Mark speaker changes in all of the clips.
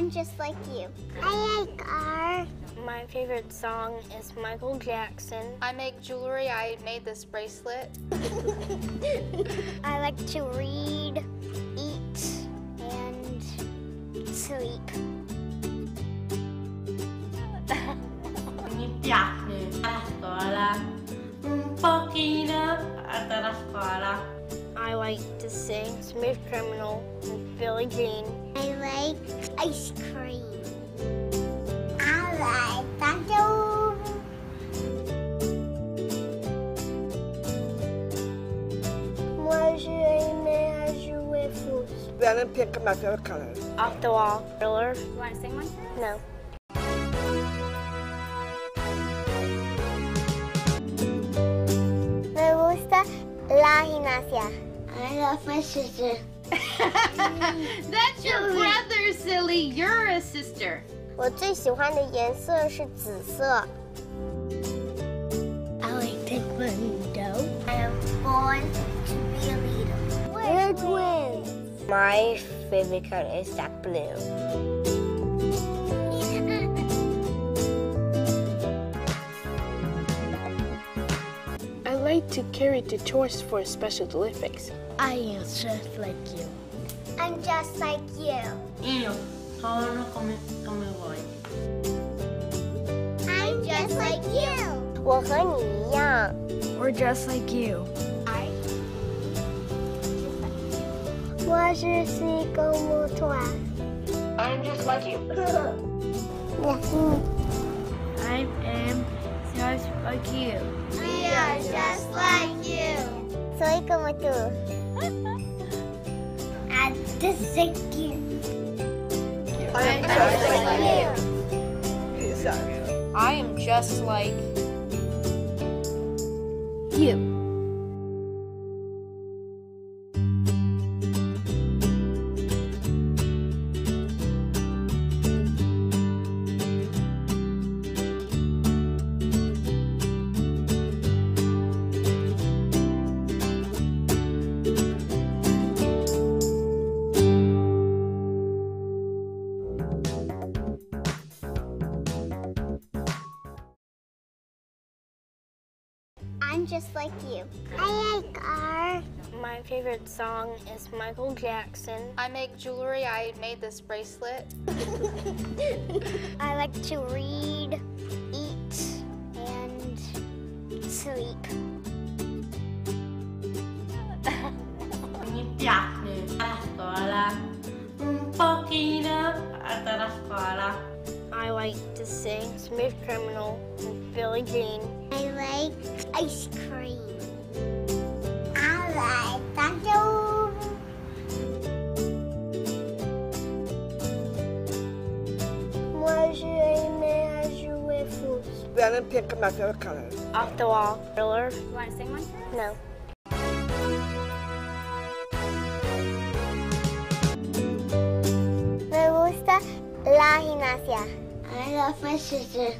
Speaker 1: I'm just like you. I like art.
Speaker 2: My favorite song is Michael Jackson.
Speaker 3: I make jewelry. I made this bracelet.
Speaker 1: I like to read, eat, and sleep.
Speaker 4: Mi piace a scuola, un pochino a scuola.
Speaker 2: I like to sing Smooth Criminal with Billie Jean.
Speaker 1: I like ice cream. I like tacos. Moi, j'ai aimé à jouer foot.
Speaker 5: Then and pick my favorite colors.
Speaker 2: Off the Wall, Thriller.
Speaker 3: You want to sing one for us?
Speaker 2: No.
Speaker 1: Me gusta la gimnasia. I love my sister.
Speaker 6: That's your brother, silly. You're a sister.
Speaker 1: 我最喜欢的颜色是紫色。I like taekwondo. I am born to be a leader. We're twins.
Speaker 2: My favorite color is dark blue.
Speaker 7: I like to carry the torch for Special Olympics.
Speaker 1: I am just like you. I'm just like you.
Speaker 4: Io sono come voi.
Speaker 1: I'm just like you. 我和你一样。
Speaker 6: We're just like you.
Speaker 1: 我是西狗木团。
Speaker 5: I'm just like you.
Speaker 6: I am just like you.
Speaker 1: We are just like you. Soy como tú. I'm just like you.
Speaker 5: I'm
Speaker 1: just like you.
Speaker 3: I am just like
Speaker 6: You.
Speaker 1: I'm just like you. I like art.
Speaker 2: My favorite song is Michael Jackson.
Speaker 3: I make jewelry. I made this bracelet.
Speaker 1: I like to read, eat, and sleep.
Speaker 4: Mi piace a scuola, un pochino a scuola.
Speaker 2: I like to sing Smooth Criminal with Billie Jean.
Speaker 1: I like ice cream. I like tacos. Moi, j'ai aimé à jouer foot.
Speaker 5: Then and pick my favorite colors.
Speaker 2: Off the Wall, Thriller.
Speaker 3: You want to sing one for us?
Speaker 2: No.
Speaker 1: Me gusta la gimnasia. I love my sister.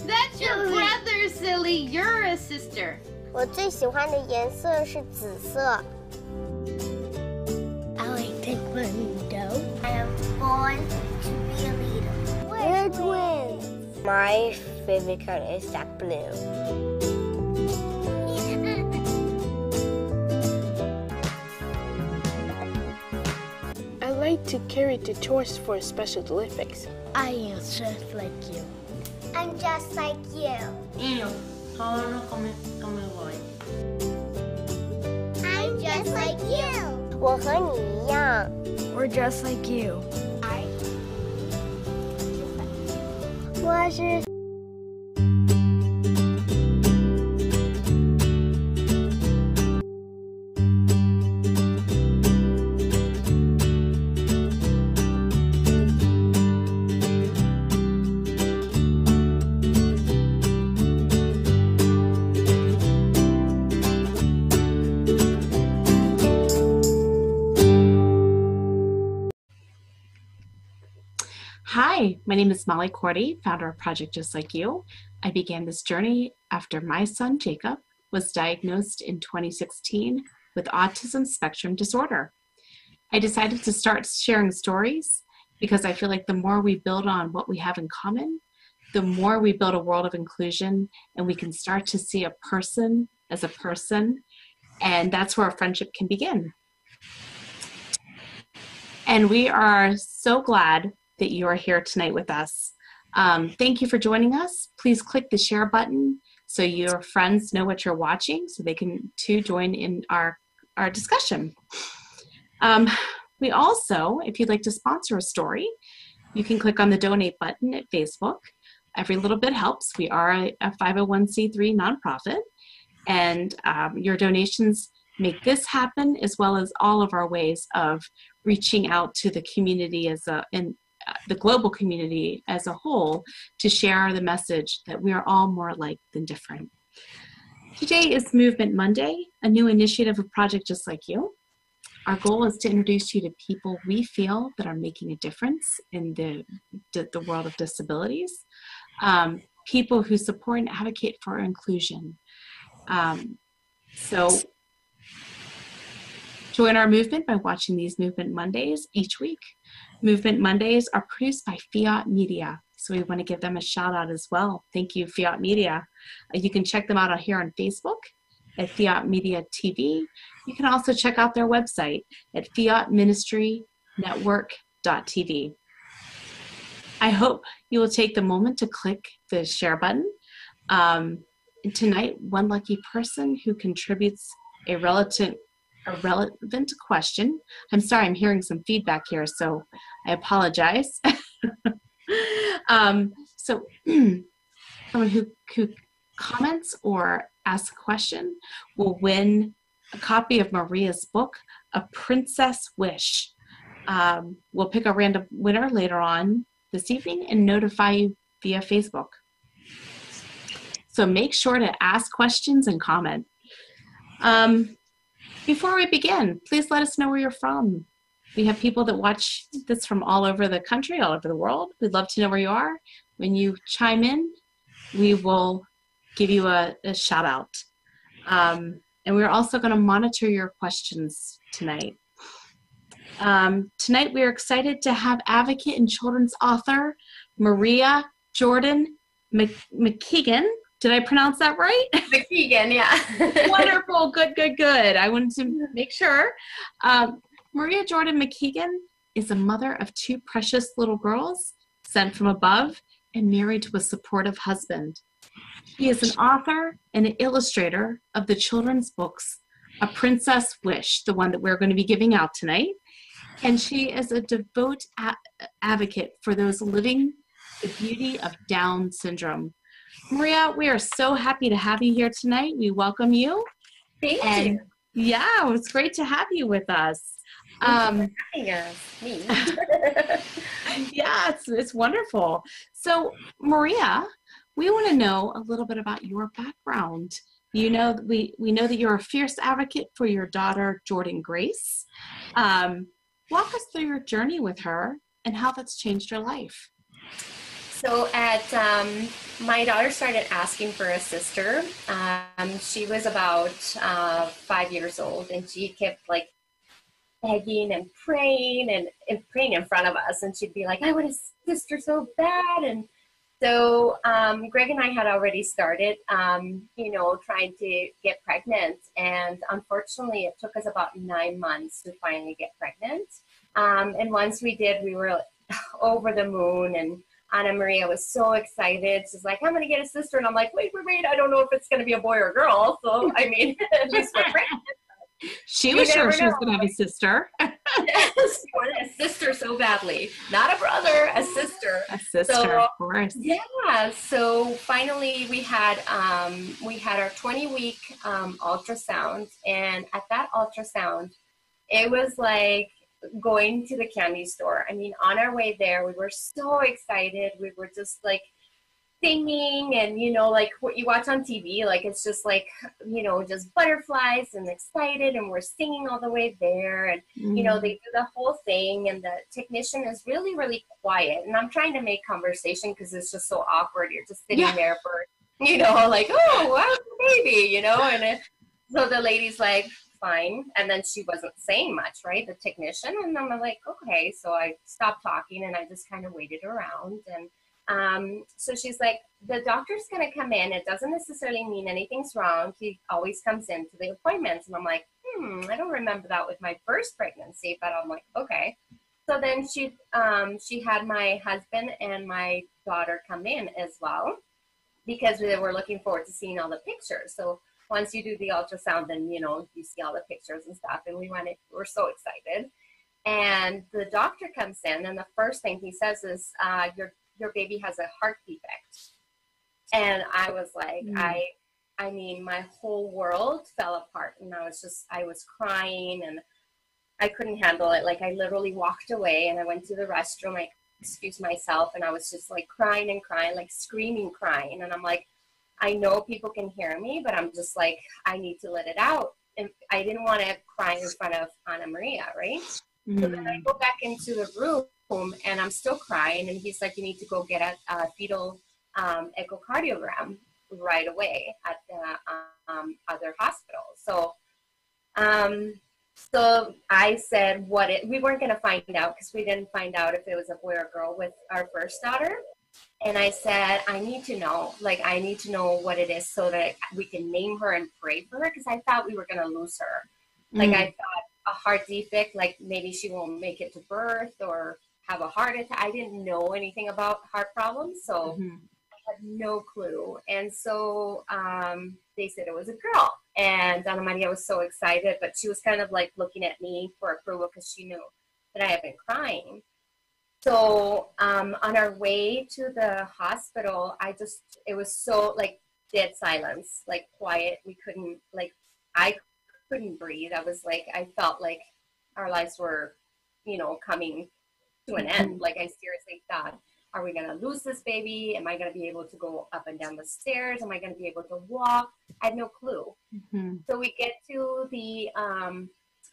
Speaker 6: That's your brother, silly. You're a sister.
Speaker 1: 我最喜欢的颜色是紫色。I like taekwondo. I am born to be a leader. We're twins.
Speaker 2: My favorite color is dark blue.
Speaker 7: I like to carry the torch for Special Olympics.
Speaker 1: I am just like you. I'm just like you.
Speaker 4: Io sono come voi.
Speaker 1: I'm just like you. 我和你一样。
Speaker 6: We're just like you.
Speaker 1: 我是。
Speaker 8: Hi, my name is Molly Korte, founder of Project Just Like You. I began this journey after my son Jacob was diagnosed in 2016 with autism spectrum disorder. I decided to start sharing stories because I feel like the more we build on what we have in common, the more we build a world of inclusion, and we can start to see a person as a person, and that's where a friendship can begin. And we are so glad that you are here tonight with us. Thank you for joining us. Please click the share button so your friends know what you're watching, so they can too join in our discussion. We also, if you'd like to sponsor a story, you can click on the donate button at Facebook. Every little bit helps. We are a 501c3 nonprofit, and your donations make this happen, as well as all of our ways of reaching out to the community and the global community as a whole, to share the message that we are all more alike than different. Today is Movement Monday, a new initiative of Project Just Like You. Our goal is to introduce you to people we feel that are making a difference in the world of disabilities, people who support and advocate for inclusion. So join our movement by watching these Movement Mondays each week. Movement Mondays are produced by Fiat Media, so we want to give them a shout out as well. Thank you, Fiat Media. You can check them out here on Facebook at Fiat Media TV. You can also check out their website at fiatministrynetwork.tv. I hope you will take the moment to click the share button. Tonight, one lucky person who contributes a relevant question. I'm sorry, I'm hearing some feedback here, so I apologize. So someone who comments or asks a question will win a copy of Maria's book, A Princess Wish. We'll pick a random winner later on this evening and notify you via Facebook. So make sure to ask questions and comment. Before we begin, please let us know where you're from. We have people that watch this from all over the country, all over the world. We'd love to know where you are. When you chime in, we will give you a shout out. And we're also going to monitor your questions tonight. Tonight we are excited to have advocate and children's author Maria Jordan MacKeigan. Did I pronounce that right?
Speaker 9: MacKeigan, yeah.
Speaker 8: Wonderful, good. I wanted to make sure. Maria Jordan MacKeigan is a mother of two precious little girls, sent from above and married to a supportive husband. She is an author and an illustrator of the children's books, A Princess Wish, the one that we're going to be giving out tonight. And she is a devout advocate for those living the beauty of Down syndrome. Maria, we are so happy to have you here tonight. We welcome you.
Speaker 9: Thank you.
Speaker 8: Yeah, it's great to have you with us.
Speaker 9: Me.
Speaker 8: Yeah, it's wonderful. So, Maria, we want to know a little bit about your background. You know, we know that you're a fierce advocate for your daughter, Jordan Grace. Walk us through your journey with her and how that's changed your life.
Speaker 9: So my daughter started asking for a sister. She was about 5 years old, and she kept like begging and praying and praying in front of us. And she'd be like, I want a sister so bad. And so Greg and I had already started, trying to get pregnant. And unfortunately, it took us about 9 months to finally get pregnant. And once we did, we were over the moon. And Anna Maria was so excited. She's like, I'm going to get a sister. And I'm like, wait, I don't know if it's going to be a boy or a girl. So, I mean, at least we're pregnant.
Speaker 8: She was sure she was going to have a sister.
Speaker 9: Yes, she wanted a sister so badly. Not a brother, a sister.
Speaker 8: A sister,
Speaker 9: so,
Speaker 8: of course.
Speaker 9: Yeah. So finally we had our 20-week ultrasound. And at that ultrasound, it was like going to the candy store. I mean, on our way there, we were so excited. We were just like singing and, like what you watch on TV, like it's just like, just butterflies and excited, and we're singing all the way there. And, they do the whole thing, and the technician is really, really quiet. And I'm trying to make conversation because it's just so awkward. You're just sitting there for, like, oh, wow, baby, and so the lady's like, fine. And then she wasn't saying much, right? The technician. And I'm like, okay. So I stopped talking and I just kind of waited around. And so she's like, the doctor's going to come in. It doesn't necessarily mean anything's wrong. He always comes in to the appointments. And I'm like, I don't remember that with my first pregnancy, but I'm like, okay. So then she had my husband and my daughter come in as well, because they were looking forward to seeing all the pictures. So once you do the ultrasound, then, you know, you see all the pictures and stuff. And we're so excited. And the doctor comes in, and the first thing he says is, your baby has a heart defect. And I was like, I mean, my whole world fell apart. And I was crying and I couldn't handle it. Like, I literally walked away and I went to the restroom. I excused myself and I was just like crying and crying, like screaming, crying. And I'm like, I know people can hear me, but I'm just like, I need to let it out. And I didn't want to cry in front of Anna Maria, right? So then I go back into the room and I'm still crying. And he's like, you need to go get a fetal echocardiogram right away at the other hospital. So I said, we weren't going to find out because we didn't find out if it was a boy or girl with our first daughter. And I said, I need to know what it is so that we can name her and pray for her, because I thought we were going to lose her. Like, I thought a heart defect, like maybe she won't make it to birth or have a heart attack. I didn't know anything about heart problems, so I had no clue. And so they said it was a girl. And Ana Maria was so excited, but she was kind of like looking at me for approval because she knew that I had been crying. So on our way to the hospital, it was so like dead silence, like quiet. I couldn't breathe. I felt like our lives were, coming to an end. Like, I seriously thought, are we going to lose this baby? Am I going to be able to go up and down the stairs? Am I going to be able to walk? I had no clue. So we get to the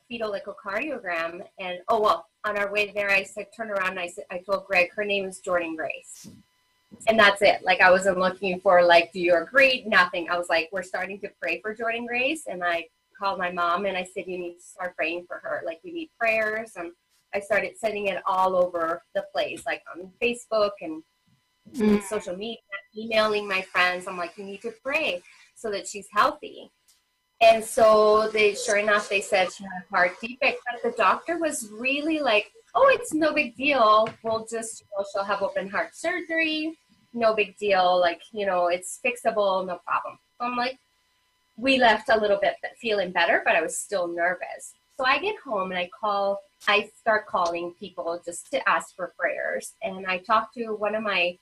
Speaker 9: fetal echocardiogram, and on our way there, I said, turn around, and I told Greg, her name is Jordan Grace. And that's it. Like, I wasn't looking for, like, do you agree? Nothing. I was like, we're starting to pray for Jordan Grace. And I called my mom and I said, you need to start praying for her. Like, we need prayers. And I started sending it all over the place, like on Facebook and social media, emailing my friends. I'm like, you need to pray so that she's healthy. And so sure enough, they said she had a heart defect, but the doctor was really like, oh, it's no big deal. We'll just, she'll have open heart surgery. No big deal. Like, it's fixable, no problem. So I'm like, we left a little bit feeling better, but I was still nervous. So I get home and I start calling people just to ask for prayers. And I talked to one of my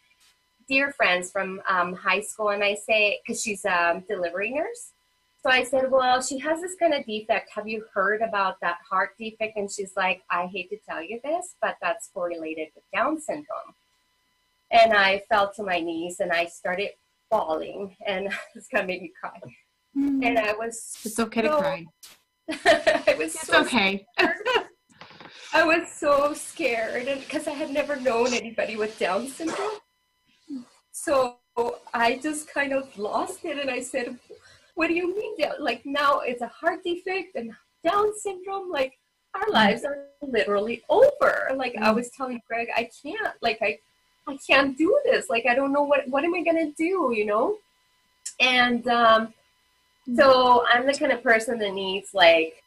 Speaker 9: dear friends from high school, and I say, because she's a delivery nurse. So I said, well, she has this kind of defect. Have you heard about that heart defect? And she's like, I hate to tell you this, but that's correlated with Down syndrome. And I fell to my knees and I started bawling, and it's going to make me cry. And I was
Speaker 8: It's okay to cry.
Speaker 9: It's
Speaker 8: okay.
Speaker 9: I was so scared because I had never known anybody with Down syndrome. So I just kind of lost it, and I said, what do you mean? Like, now it's a heart defect and Down syndrome? Like, our lives are literally over. Like, I was telling Greg, I can't. Like, I can't do this. Like, I don't know what am I going to do, And so I'm the kind of person that needs, like,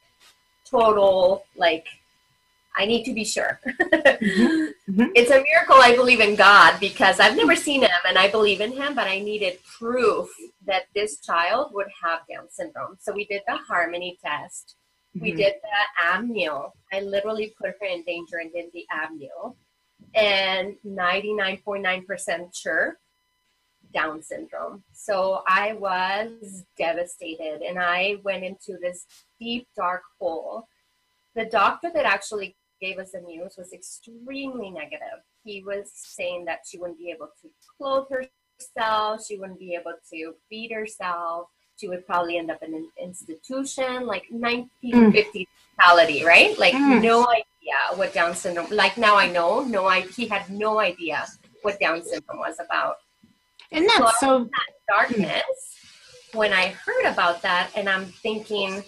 Speaker 9: total, like, I need to be sure. It's a miracle I believe in God, because I've never seen him and I believe in him, but I needed proof that this child would have Down syndrome. So we did the Harmony test. We did the amnio. I literally put her in danger and did the amnio. And 99.9% sure, Down syndrome. So I was devastated, and I went into this deep, dark hole. The doctor that actually gave us the news was extremely negative. He was saying that she wouldn't be able to clothe herself, she wouldn't be able to feed herself, she would probably end up in an institution, like 1950s mentality, right? Like, no idea what Down syndrome, like, now I know, he had no idea what Down syndrome was about.
Speaker 8: And that's so
Speaker 9: that darkness, when I heard about that, and I'm thinking,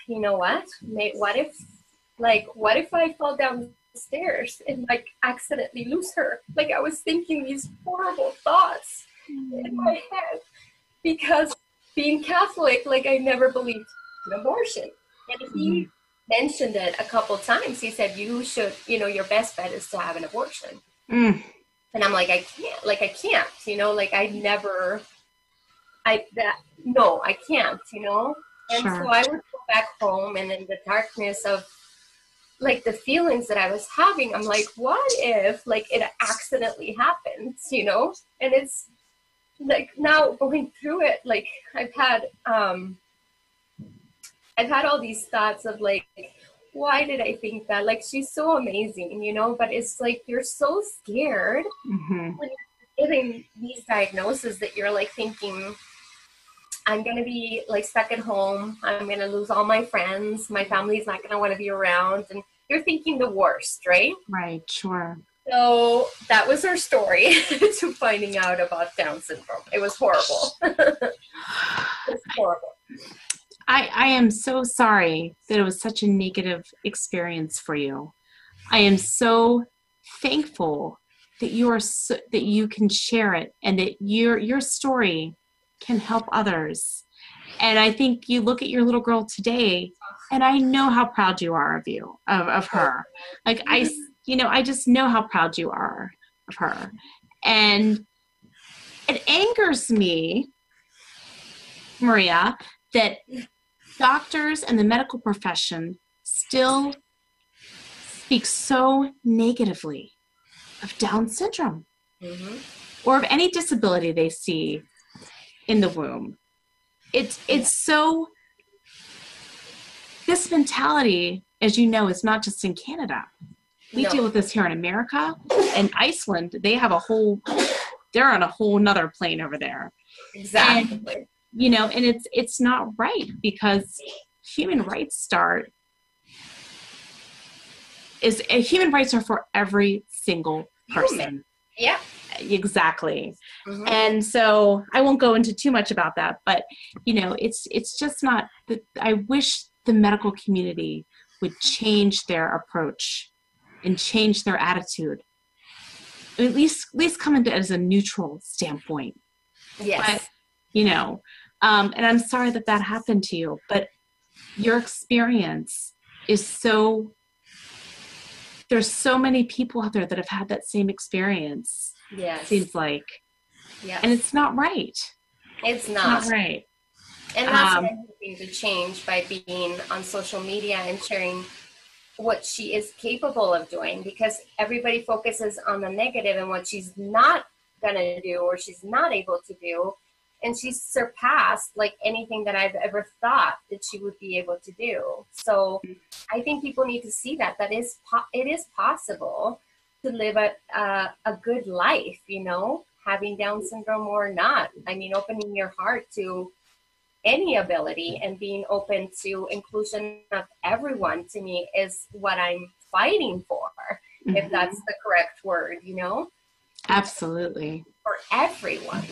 Speaker 9: you know what? What if I fall down the stairs and like accidentally lose her? Like I was thinking these horrible thoughts in my head because being Catholic, like I never believed in abortion. And he mentioned it a couple times. He said, you should, your best bet is to have an abortion. And I'm like, I can't, like, I can't, I can't, And
Speaker 8: Sure.
Speaker 9: so I would go back home, and in the darkness of like the feelings that I was having, I'm like, what if like it accidentally happens, And it's like now going through it, like I've had all these thoughts of like, why did I think that? Like, she's so amazing, but it's like, you're so scared when you're getting these diagnoses that you're like thinking, I'm going to be like stuck at home. I'm going to lose all my friends. My family's not going to want to be around. And you're thinking the worst, right?
Speaker 8: Right. Sure.
Speaker 9: So that was her story to finding out about Down syndrome. It was horrible. It was horrible.
Speaker 8: I am so sorry that it was such a negative experience for you. I am so thankful that that you can share it and that your story can help others. And I think you look at your little girl today, and I know how proud you are of her. Like I just know how proud you are of her. And it angers me, Maria, that doctors and the medical profession still speak so negatively of Down syndrome or of any disability they see in the womb. It's so, this mentality, as you know, is not just in Canada. We deal with this here in America. And Iceland, they're on a whole nother plane over there.
Speaker 9: Exactly.
Speaker 8: And it's not right, because human rights human rights are for every single person.
Speaker 9: Yeah.
Speaker 8: Exactly. And so I won't go into too much about that, but it's just not that. I wish the medical community would change their approach and change their attitude. At least come into it as a neutral standpoint.
Speaker 9: Yes.
Speaker 8: But, and I'm sorry that happened to you, but your experience is there's so many people out there that have had that same experience.
Speaker 9: Yes.
Speaker 8: Seems like.
Speaker 9: Yeah.
Speaker 8: And it's not right.
Speaker 9: It's not
Speaker 8: right.
Speaker 9: And that's what I'm hoping to change by being on social media and sharing what she is capable of doing, because everybody focuses on the negative and what she's not going to do or she's not able to do. And she's surpassed like anything that I've ever thought that she would be able to do. So I think people need to see that it is possible to live a good life, having Down syndrome or not. I mean, opening your heart to any ability and being open to inclusion of everyone, to me, is what I'm fighting for, if that's the correct word,
Speaker 8: Absolutely.
Speaker 9: For everyone.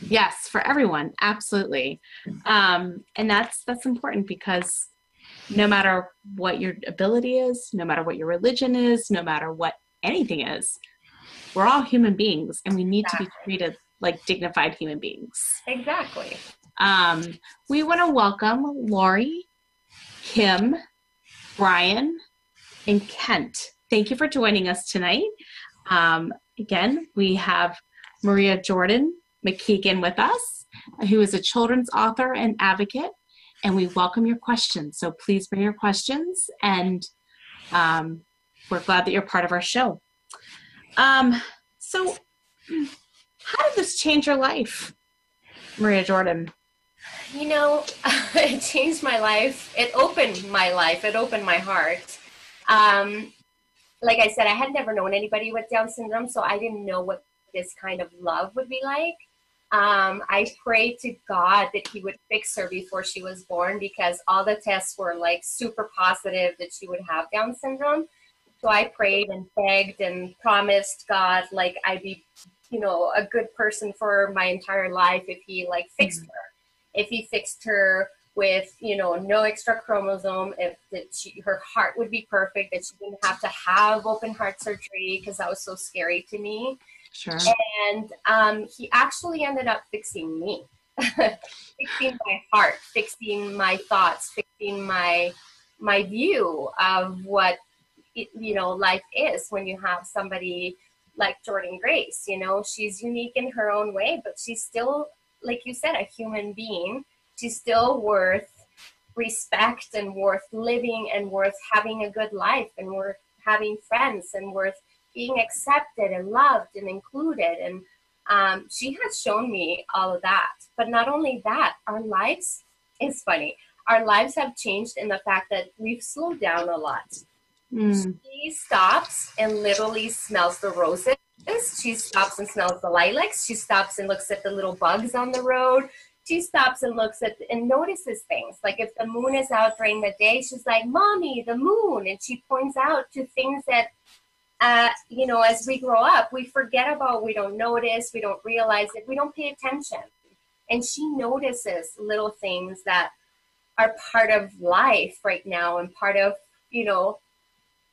Speaker 8: Yes, for everyone. Absolutely. And that's important, because no matter what your ability is, no matter what your religion is, no matter what anything is, we're all human beings, and we need to be treated like dignified human beings.
Speaker 9: Exactly.
Speaker 8: We want to welcome Lori, Kim, Brian, and Kent. Thank you for joining us tonight. Again, we have Maria Jordan MacKeigan with us, who is a children's author and advocate, and we welcome your questions. So please bring your questions, and we're glad that you're part of our show. So how did this change your life, Maria Jordan?
Speaker 9: It changed my life. It opened my life. It opened my heart. Like I said, I had never known anybody with Down syndrome, so I didn't know what this kind of love would be like. I prayed to God that he would fix her before she was born, because all the tests were like super positive that she would have Down syndrome. So I prayed and begged and promised God, like, I'd be, a good person for my entire life if he like fixed her. If he fixed her with, you know, no extra chromosome, if that her heart would be perfect, that she didn't have to have open heart surgery because that was so scary to me.
Speaker 8: Sure.
Speaker 9: And he actually ended up fixing me, fixing my heart, fixing my thoughts, fixing my view of what, you know, life is when you have somebody like Jordan Grace. You know, she's unique in her own way, but she's still, like you said, a human being. She's still worth respect and worth living and worth having a good life and worth having friends and worth being accepted and loved and included. And she has shown me all of that. But not only that, our lives, it's funny, our lives have changed in the fact that we've slowed down a lot. She stops and literally smells the roses. She stops and smells the lilacs. She stops and looks at the little bugs on the road. She stops and looks at and notices things. Like if the moon is out during the day, she's like, "Mommy, the moon." And she points out to things that, you know, as we grow up, we forget about, we don't notice, we don't realize it, we don't pay attention. And she notices little things that are part of life right now and part of, you know,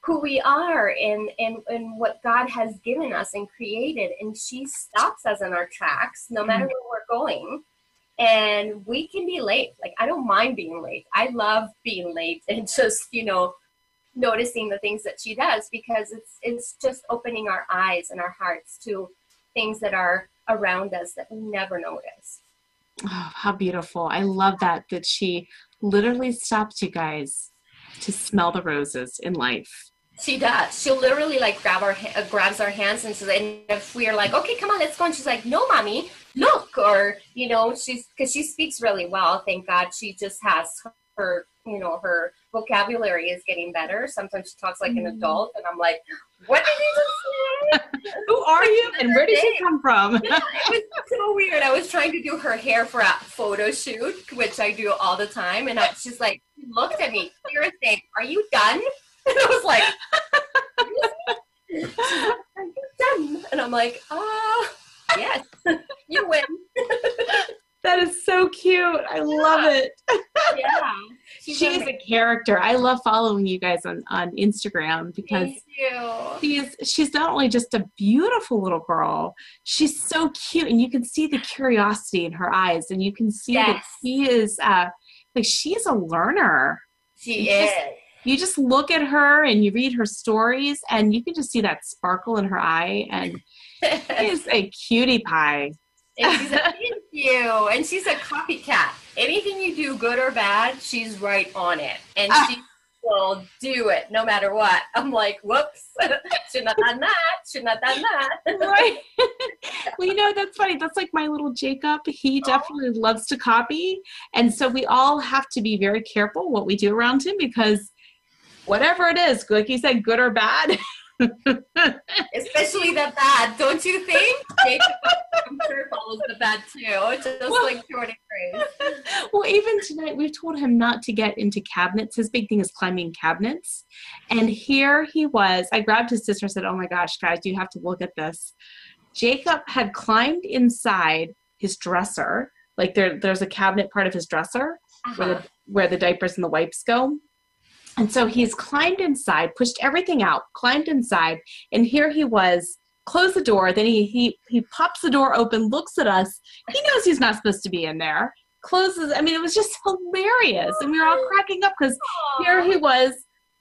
Speaker 9: who we are and what God has given us and created. And she stops us in our tracks, no matter where we're going. And we can be late. Like, I don't mind being late. I love being late and just, you know, noticing the things that she does, because it's just opening our eyes and our hearts to things that are around us that we never notice.
Speaker 8: Oh, how beautiful. I love that she literally stops you guys to smell the roses in life.
Speaker 9: She does. She'll literally like grabs our hands and says, and if we're like, "Okay, come on, let's go," and she's like, "No, Mommy, look," or, you know, because she speaks really well. Thank God. She just has her, you know, her vocabulary is getting better. Sometimes she talks like an adult, and I'm like, "What did you just say?
Speaker 8: Who are you, and where did you come from?"
Speaker 9: Yeah, it was so weird. I was trying to do her hair for a photo shoot, which I do all the time, and she's like, she looked at me, seriously, "Are you done?" And I was like, "Are you done?" And I'm like, yes, you win.
Speaker 8: That is so cute. I love it.
Speaker 9: Yeah.
Speaker 8: She is a character. I love following you guys on Instagram because she's not only just a beautiful little girl, she's so cute, and you can see the curiosity in her eyes, and you can see that she is like, she's a learner.
Speaker 9: She is.
Speaker 8: You just look at her and you read her stories, and you can just see that sparkle in her eye, and she is a cutie pie.
Speaker 9: And she's thank you. And she's a copycat. Anything you do, good or bad, she's right on it. And she will do it no matter what. I'm like, whoops, shouldn't have done that. Shouldn't have done that.
Speaker 8: Right. Well, you know, that's funny. That's like my little Jacob. He definitely loves to copy. And so we all have to be very careful what we do around him, because whatever it is, like you said, good or bad.
Speaker 9: Especially the bad, don't you think? Jacob, I'm sure, follows the bad too, just like Jordan Grace.
Speaker 8: Well, even tonight, we've told him not to get into cabinets. His big thing is climbing cabinets. And here he was. I grabbed his sister and said, "Oh my gosh, guys, you have to look at this." Jacob had climbed inside his dresser. Like there's a cabinet part of his dresser where the diapers and the wipes go. And so he's climbed inside, pushed everything out, climbed inside, and here he was, closed the door, then he pops the door open, looks at us. He knows he's not supposed to be in there. Closes, I mean, it was just hilarious. And we were all cracking up because here he was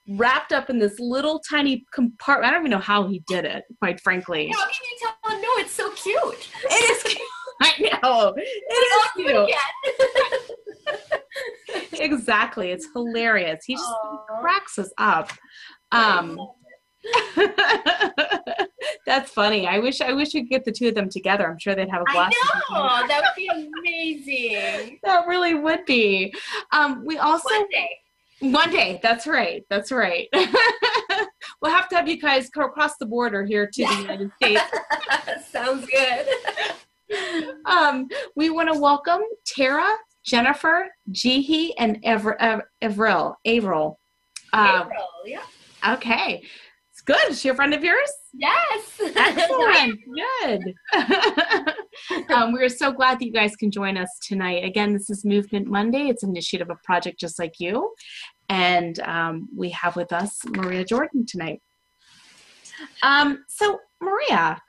Speaker 8: wrapped up in this little tiny compartment. I don't even know how he did it, quite frankly.
Speaker 9: How can you tell him? No, it's so cute.
Speaker 8: It is cute. I know. It is cute. Exactly. It's hilarious. He just cracks us up. That's funny. I wish we could get the two of them together. I'm sure they'd have a blast.
Speaker 9: I know. That would be amazing.
Speaker 8: That really would be. We also one day. That's right. We'll have to have you guys go across the border here to the United States.
Speaker 9: Sounds good.
Speaker 8: We want to welcome Tara, Jennifer, Jihi, and Avril. Avril, yeah. Okay. It's good. Is she a friend of yours?
Speaker 9: Yes.
Speaker 8: Excellent. Good. We're so glad that you guys can join us tonight. Again, this is Movement Monday. It's an initiative of Project Just Like You. And we have with us Maria Jordan tonight. So Maria,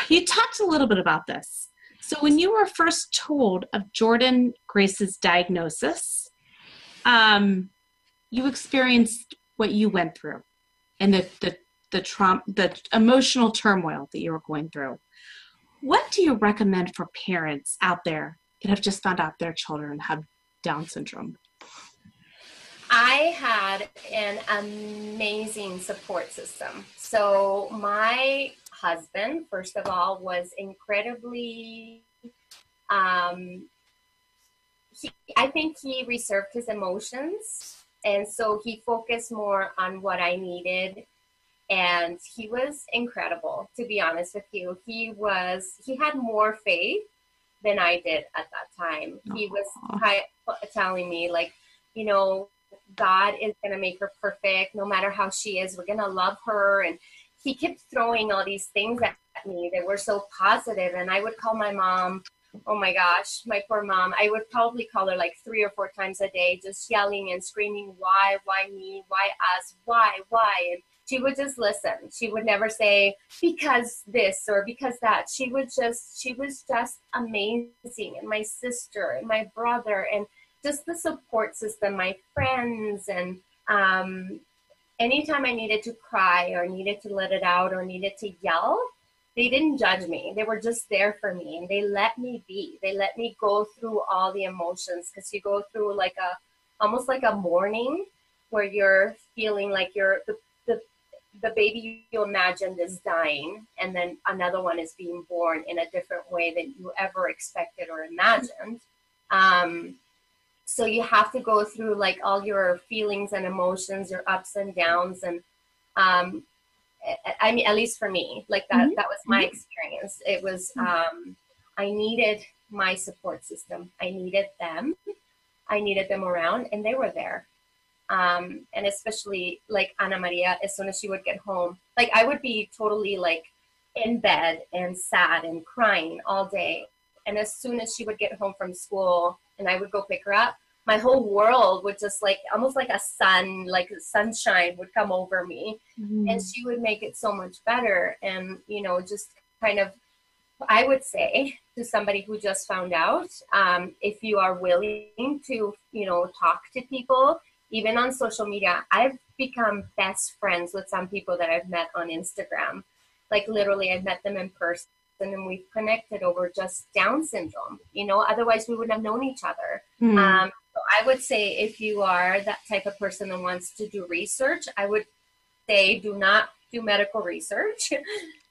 Speaker 8: you talked a little bit about this. So when you were first told of Jordan Grace's diagnosis, you experienced what you went through and the trauma, the emotional turmoil that you were going through. What do you recommend for parents out there that have just found out their children have Down syndrome?
Speaker 9: I had an amazing support system. So my husband, first of all, was incredibly, I think he reserved his emotions. And so he focused more on what I needed. And he was incredible, to be honest with you. He had more faith than I did at that time. He was telling me, like, you know, God is going to make her perfect no matter how she is. We're going to love her. And he kept throwing all these things at me that were so positive. And I would call my mom, oh my gosh, my poor mom. I would probably call her like 3 or 4 times a day, just yelling and screaming, why me, why us, why? And she would just listen. She would never say, because this or because that. She was just amazing. And my sister and my brother and just the support system, my friends. And anytime I needed to cry or needed to let it out or needed to yell, they didn't judge me. They were just there for me, and they let me be. They let me go through all the emotions, because you go through like almost like a mourning where you're feeling like you're the baby you imagined is dying, and then another one is being born in a different way than you ever expected or imagined. So you have to go through like all your feelings and emotions, your ups and downs, and I mean, at least for me, like that was my experience. It was, I needed my support system. I needed them around, and they were there. And especially like Ana Maria, as soon as she would get home, like I would be totally like in bed and sad and crying all day. And as soon as she would get home from school and I would go pick her up, my whole world would just like, almost like sunshine would come over me, and she would make it so much better. And, you know, just kind of, I would say to somebody who just found out, if you are willing to, you know, talk to people, even on social media, I've become best friends with some people that I've met on Instagram. Like literally I've met them in person, and we've connected over just Down syndrome, you know, otherwise we wouldn't have known each other. So I would say if you are that type of person that wants to do research, I would say do not do medical research.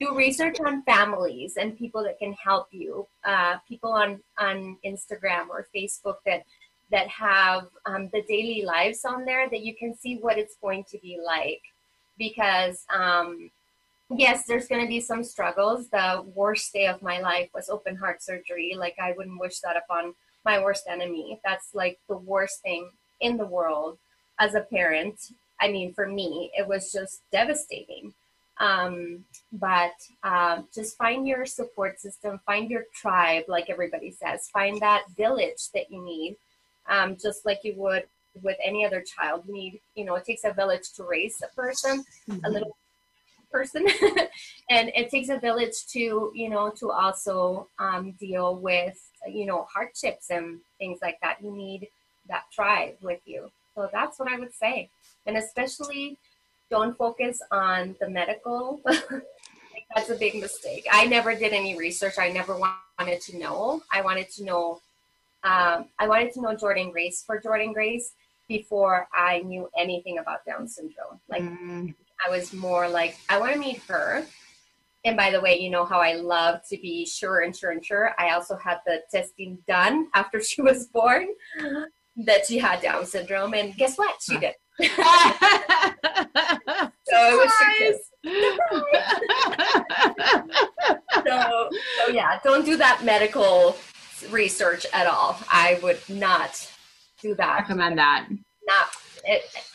Speaker 9: Do research on families and people that can help you. People on Instagram or Facebook that have the daily lives on there, that you can see what it's going to be like. Because yes, there's going to be some struggles. The worst day of my life was open heart surgery. Like I wouldn't wish that upon my worst enemy. That's like the worst thing in the world as a parent. I mean, for me, it was just devastating. But just find your support system, find your tribe, like everybody says, find that village that you need. Just like you would with any other child. You need, you know, it takes a village to raise a person, a little person. And it takes a village to, you know, to also deal with, you know, hardships and things like that. You need that tribe with you. So that's what I would say. And especially don't focus on the medical. That's a big mistake. I never did any research. I never wanted to know. I wanted to know Jordan Grace for Jordan Grace before I knew anything about Down syndrome. Like I was more like, I want to meet her. And by the way, you know how I love to be sure. I also had the testing done after she was born that she had Down syndrome. And guess what? She did. So it was so yeah, don't do that medical research at all. I would not do that.
Speaker 8: Recommend that.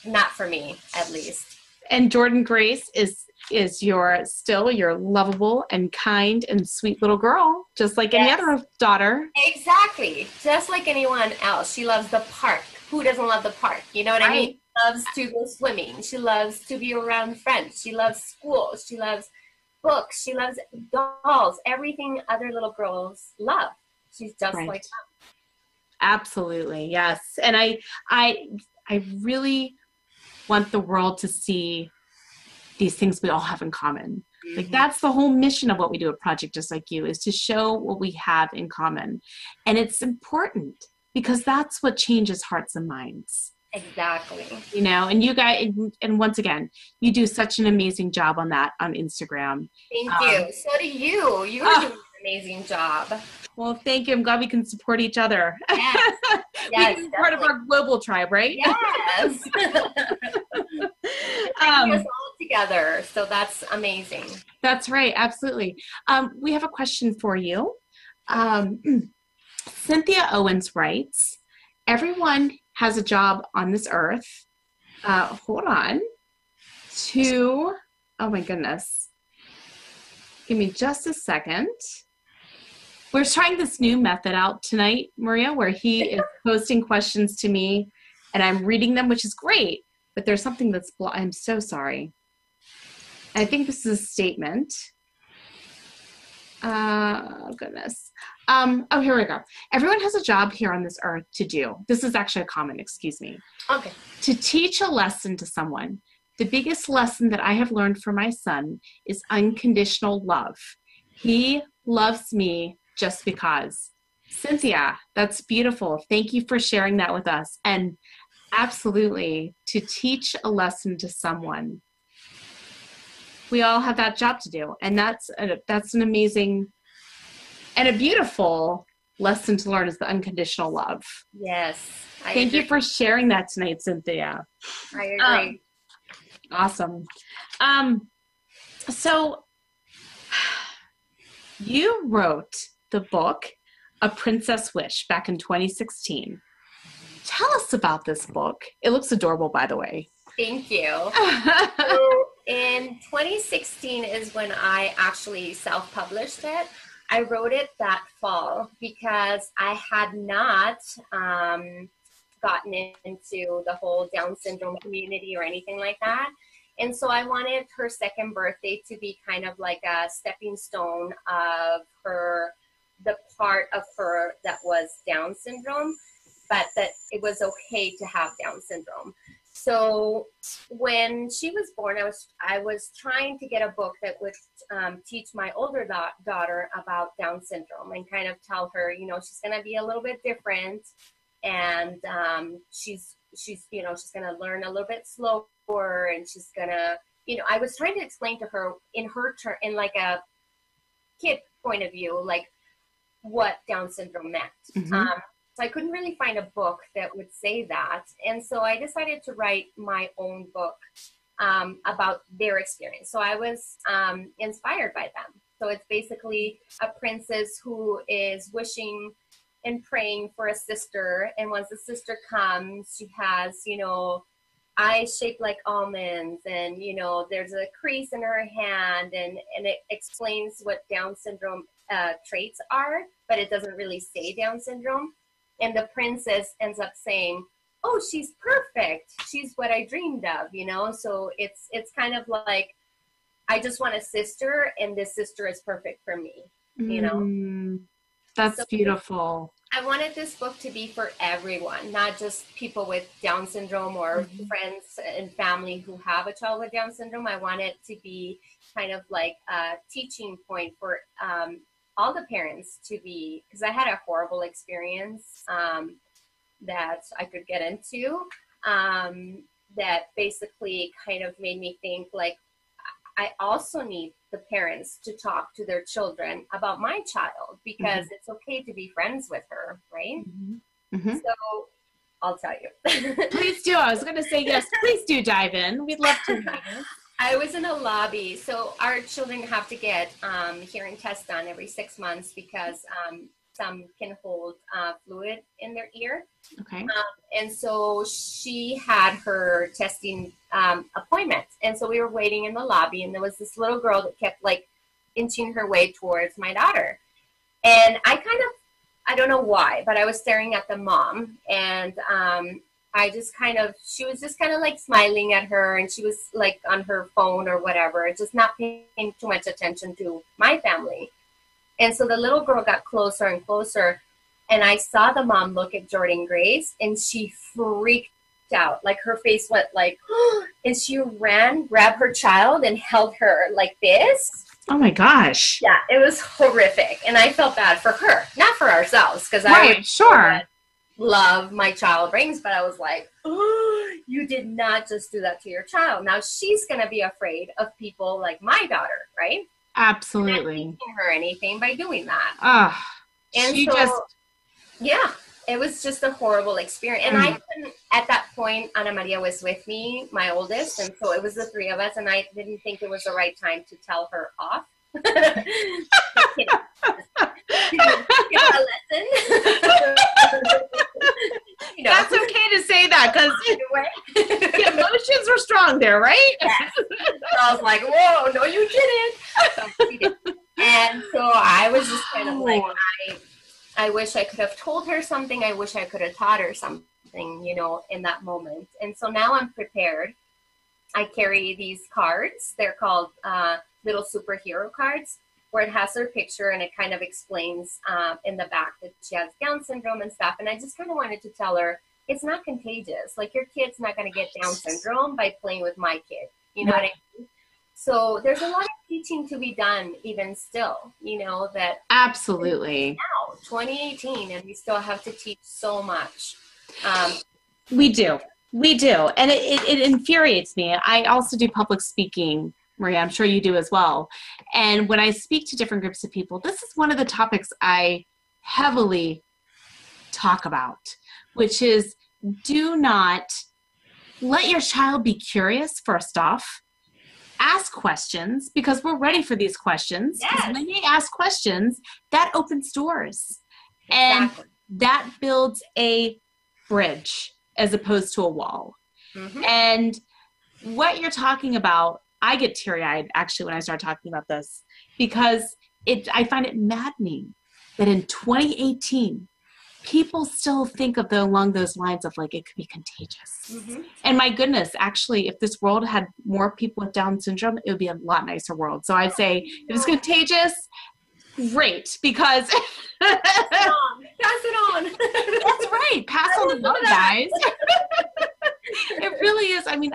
Speaker 9: Not for me, at least.
Speaker 8: And Jordan Grace is is you're still your lovable and kind and sweet little girl, just like any other daughter.
Speaker 9: Exactly. Just like anyone else. She loves the park. Who doesn't love the park? You know what I mean? She loves to go swimming. She loves to be around friends. She loves school. She loves books. She loves dolls. Everything other little girls love. She's just like them.
Speaker 8: Absolutely. Yes. And I really want the world to see these things we all have in common. Like that's the whole mission of what we do at Project Just Like You, is to show what we have in common. And it's important because that's what changes hearts and minds.
Speaker 9: Exactly.
Speaker 8: You know, and you guys, and once again, you do such an amazing job on that on Instagram.
Speaker 9: Thank you. So do you. You're doing an amazing job.
Speaker 8: Well, thank you. I'm glad we can support each other.
Speaker 9: Yes.
Speaker 8: We can be part of our global tribe, right?
Speaker 9: Yes. Bring us all together. So that's amazing.
Speaker 8: That's right. Absolutely. We have a question for you. Cynthia Owens writes, everyone has a job on this earth. Hold on. Oh my goodness. Give me just a second. We're trying this new method out tonight, Maria, where he is posting questions to me and I'm reading them, which is great, but there's something that's I'm so sorry. I think this is a statement. Goodness. Oh, here we go. Everyone has a job here on this earth to do. This is actually a comment, excuse me.
Speaker 9: Okay.
Speaker 8: To teach a lesson to someone. The biggest lesson that I have learned from my son is unconditional love. He loves me just because. Cynthia, that's beautiful. Thank you for sharing that with us. And absolutely, to teach a lesson to someone. We all have that job to do. And that's an amazing and a beautiful lesson to learn, is the unconditional love.
Speaker 9: Yes.
Speaker 8: Thank you for sharing that tonight, Cynthia.
Speaker 9: I agree.
Speaker 8: Awesome. So you wrote the book, A Princess Wish, back in 2016. Tell us about this book. It looks adorable, by the way.
Speaker 9: Thank you. So in 2016 is when I actually self-published it. I wrote it that fall because I had not gotten into the whole Down syndrome community or anything like that. And so I wanted her second birthday to be kind of like a stepping stone of the part of her that was Down syndrome, but that it was okay to have Down syndrome. So when she was born, I was trying to get a book that would teach my older daughter about Down syndrome and kind of tell her, you know, she's going to be a little bit different, and she's going to learn a little bit slower, and she's going to, you know, I was trying to explain to her in her turn, in like a kid point of view, like what Down syndrome meant.
Speaker 8: Mm-hmm.
Speaker 9: So I couldn't really find a book that would say that. And so I decided to write my own book about their experience. So I was inspired by them. So it's basically a princess who is wishing and praying for a sister. And once the sister comes, she has, you know, eyes shaped like almonds, and, you know, there's a crease in her hand, and it explains what Down syndrome traits are, but it doesn't really say Down syndrome. And the princess ends up saying, oh, she's perfect. She's what I dreamed of, you know? So it's kind of like, I just want a sister, and this sister is perfect for me, you know?
Speaker 8: That's
Speaker 9: so
Speaker 8: beautiful.
Speaker 9: I wanted this book to be for everyone, not just people with Down syndrome or friends and family who have a child with Down syndrome. I want it to be kind of like a teaching point for all the parents to be, because I had a horrible experience that I could get into that basically kind of made me think, like, I also need the parents to talk to their children about my child, because it's okay to be friends with her, right? So I'll tell you.
Speaker 8: Please do. I was going to say, yes, please do dive in. We'd love to.
Speaker 9: I was in a lobby. So our children have to get hearing tests done every 6 months because some can hold fluid in their ear.
Speaker 8: Okay.
Speaker 9: And so she had her testing appointment. And so we were waiting in the lobby, and there was this little girl that kept like inching her way towards my daughter. And I don't know why, but I was staring at the mom, and she was just kind of like smiling at her, and she was like on her phone or whatever, just not paying too much attention to my family. And so the little girl got closer and closer, and I saw the mom look at Jordan Grace, and she freaked out. Like her face went like, and she ran, grabbed her child, and held her like this.
Speaker 8: Oh my gosh.
Speaker 9: Yeah, it was horrific. And I felt bad for her, not for ourselves, because
Speaker 8: right,
Speaker 9: I
Speaker 8: sure
Speaker 9: love my child brings, but I was like, oh, you did not just do that to your child. Now she's going to be afraid of people like my daughter, right?
Speaker 8: Absolutely.
Speaker 9: Not teaching her anything by doing that.
Speaker 8: And
Speaker 9: yeah, it was just a horrible experience. And I couldn't, at that point, Ana Maria was with me, my oldest, and so it was the three of us, and I didn't think it was the right time to tell her off. Give her a lesson.
Speaker 8: That's okay to say that, because the emotions were strong there, right?
Speaker 9: Yes. So I was like, whoa, no, you didn't. So she didn't. And so I was just kind of like, I wish I could have told her something. I wish I could have taught her something, in that moment. And so now I'm prepared. I carry these cards. They're called little superhero cards, where it has her picture, and it kind of explains in the back that she has Down syndrome and stuff. And I just kind of wanted to tell her, it's not contagious. Like, your kid's not going to get Down syndrome by playing with my kid. You know what I mean? So there's a lot of teaching to be done even still, that
Speaker 8: absolutely
Speaker 9: now 2018, and we still have to teach so much.
Speaker 8: We do. And it infuriates me. I also do public speaking, Maria. I'm sure you do as well. And when I speak to different groups of people, this is one of the topics I heavily talk about, which is, do not let your child be curious, first off. Ask questions, because we're ready for these questions. Yes. When they ask questions, that opens doors. Exactly. And that builds a bridge as opposed to a wall. Mm-hmm. And what you're talking about, I get teary-eyed actually when I start talking about this, because I find it maddening that in 2018, people still think of along those lines of like, it could be contagious. Mm-hmm. And my goodness, actually, if this world had more people with Down syndrome, it would be a lot nicer world. So I'd say if it's contagious, great, because
Speaker 9: pass it on.
Speaker 8: That's right. Pass on the love, guys. It really is. I mean,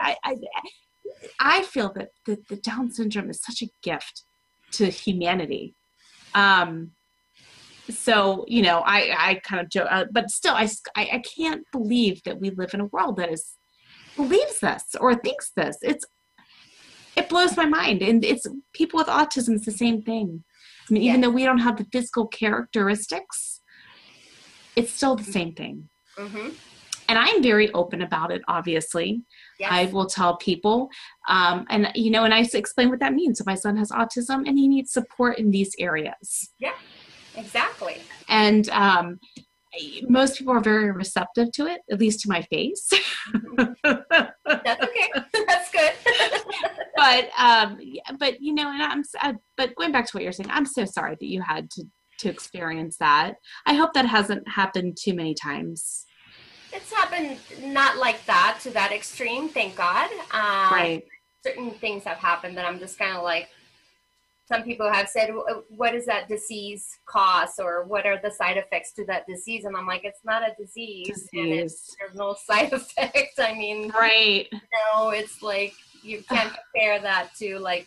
Speaker 8: I feel that the Down syndrome is such a gift to humanity. So, I kind of joke, but still, I can't believe that we live in a world that believes this or thinks this. It blows my mind. And it's people with autism is the same thing. I mean, even though we don't have the physical characteristics, it's still the same thing. Mm-hmm. And I'm very open about it, obviously. Yes. I will tell people, and I explain what that means. So my son has autism and he needs support in these areas.
Speaker 9: Yeah. Exactly.
Speaker 8: And most people are very receptive to it, at least to my face.
Speaker 9: That's okay. That's good.
Speaker 8: But but going back to what you're saying, I'm so sorry that you had to experience that. I hope that hasn't happened too many times.
Speaker 9: It's happened not like that, to that extreme, thank God. Right. Certain things have happened that I'm just kind of like, some people have said, what does that disease cause, or what are the side effects to that disease? And I'm like, it's not a disease. And there's no side effects. I mean,
Speaker 8: right.
Speaker 9: It's like, you can't compare that to like,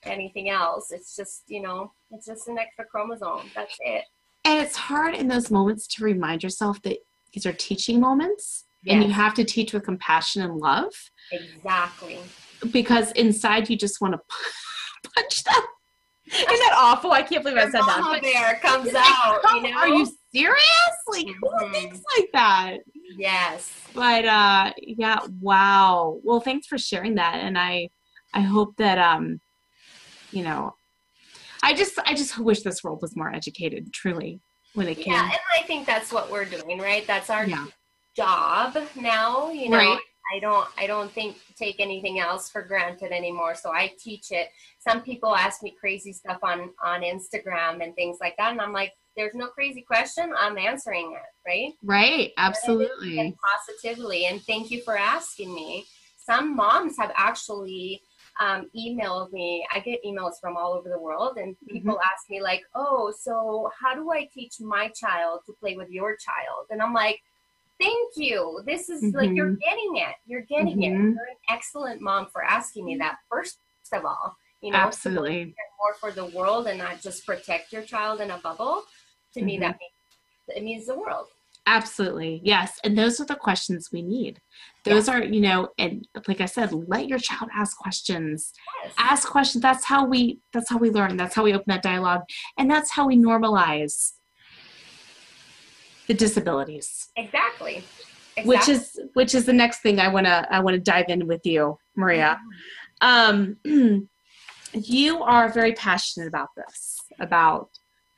Speaker 9: anything else. It's just, it's just an extra chromosome. That's it.
Speaker 8: And it's hard in those moments to remind yourself that these are teaching moments. Yes. And you have to teach with compassion and love.
Speaker 9: Exactly.
Speaker 8: Because inside you just want to punch them. Isn't that awful? I can't believe I said that.
Speaker 9: Mama bear comes out.
Speaker 8: Are you serious? Like, who thinks like that?
Speaker 9: Yes.
Speaker 8: But yeah, wow. Well, thanks for sharing that, and I hope that I just wish this world was more educated, truly, when it came.
Speaker 9: Yeah, and I think that's what we're doing, right? That's our job now, you know.
Speaker 8: Right.
Speaker 9: I don't take anything else for granted anymore. So I teach it. Some people ask me crazy stuff on Instagram and things like that. And I'm like, there's no crazy question. I'm answering it. Right.
Speaker 8: Right. Absolutely.
Speaker 9: And positively. And thank you for asking me. Some moms have actually emailed me. I get emails from all over the world, and people ask me like, oh, so how do I teach my child to play with your child? And I'm like, thank you. This is like, you're getting it. You're getting it. You're an excellent mom for asking me that, first of all. You know,
Speaker 8: absolutely.
Speaker 9: More for the world and not just protect your child in a bubble. To me, it means the world.
Speaker 8: Absolutely. Yes. And those are the questions we need. Those are, you know, and like I said, let your child ask questions. Yes. Ask questions. That's how we learn. That's how we open that dialogue. And that's how we normalize the disabilities.
Speaker 9: Exactly.
Speaker 8: Which is the next thing I want to dive in with you, Maria. You are very passionate about this, about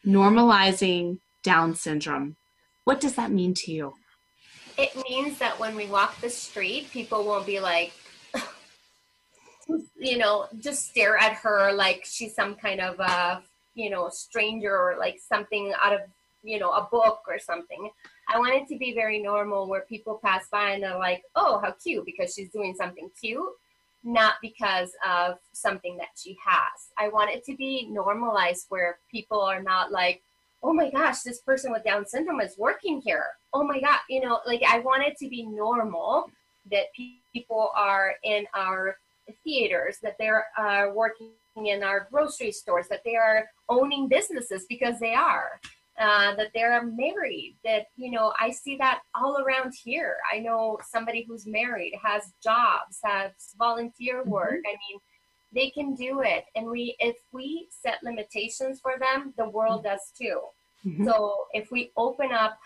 Speaker 8: normalizing Down syndrome. What does that mean to you?
Speaker 9: It means that when we walk the street, people won't be like, you know, just stare at her like she's some kind of stranger or like something out of, you know, a book or something. I want it to be very normal where people pass by and they're like, oh, how cute, because she's doing something cute, not because of something that she has. I want it to be normalized where people are not like, oh my gosh, this person with Down syndrome is working here. Oh my God, you know, like I want it to be normal that people are in our theaters, that they're working in our grocery stores, that they are owning businesses because they are, that they're married, that, you know, I see that all around here. I know somebody who's married, has jobs, has volunteer work. I mean, they can do it. And if we set limitations for them, the world does too. So if we open up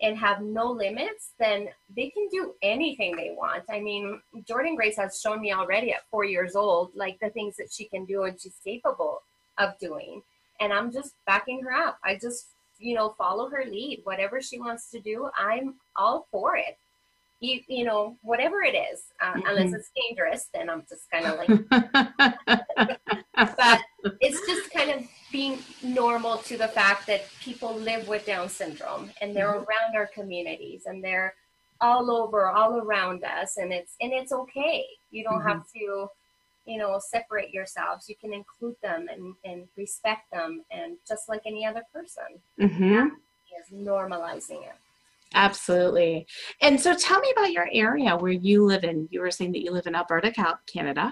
Speaker 9: and have no limits, then they can do anything they want. I mean, Jordan Grace has shown me already at 4 years old, like the things that she can do and she's capable of doing. And I'm just backing her up. I just, you know, follow her lead. Whatever she wants to do, I'm all for it. You know, whatever it is, unless it's dangerous, then I'm just kind of like, but it's just kind of being normal to the fact that people live with Down syndrome and they're around our communities and they're all around us, and it's okay. You don't have to, you know, separate yourselves. You can include them and respect them, and just like any other person. Is normalizing it.
Speaker 8: Absolutely. And so tell me about your area where you live in. You were saying that you live in Alberta, Canada.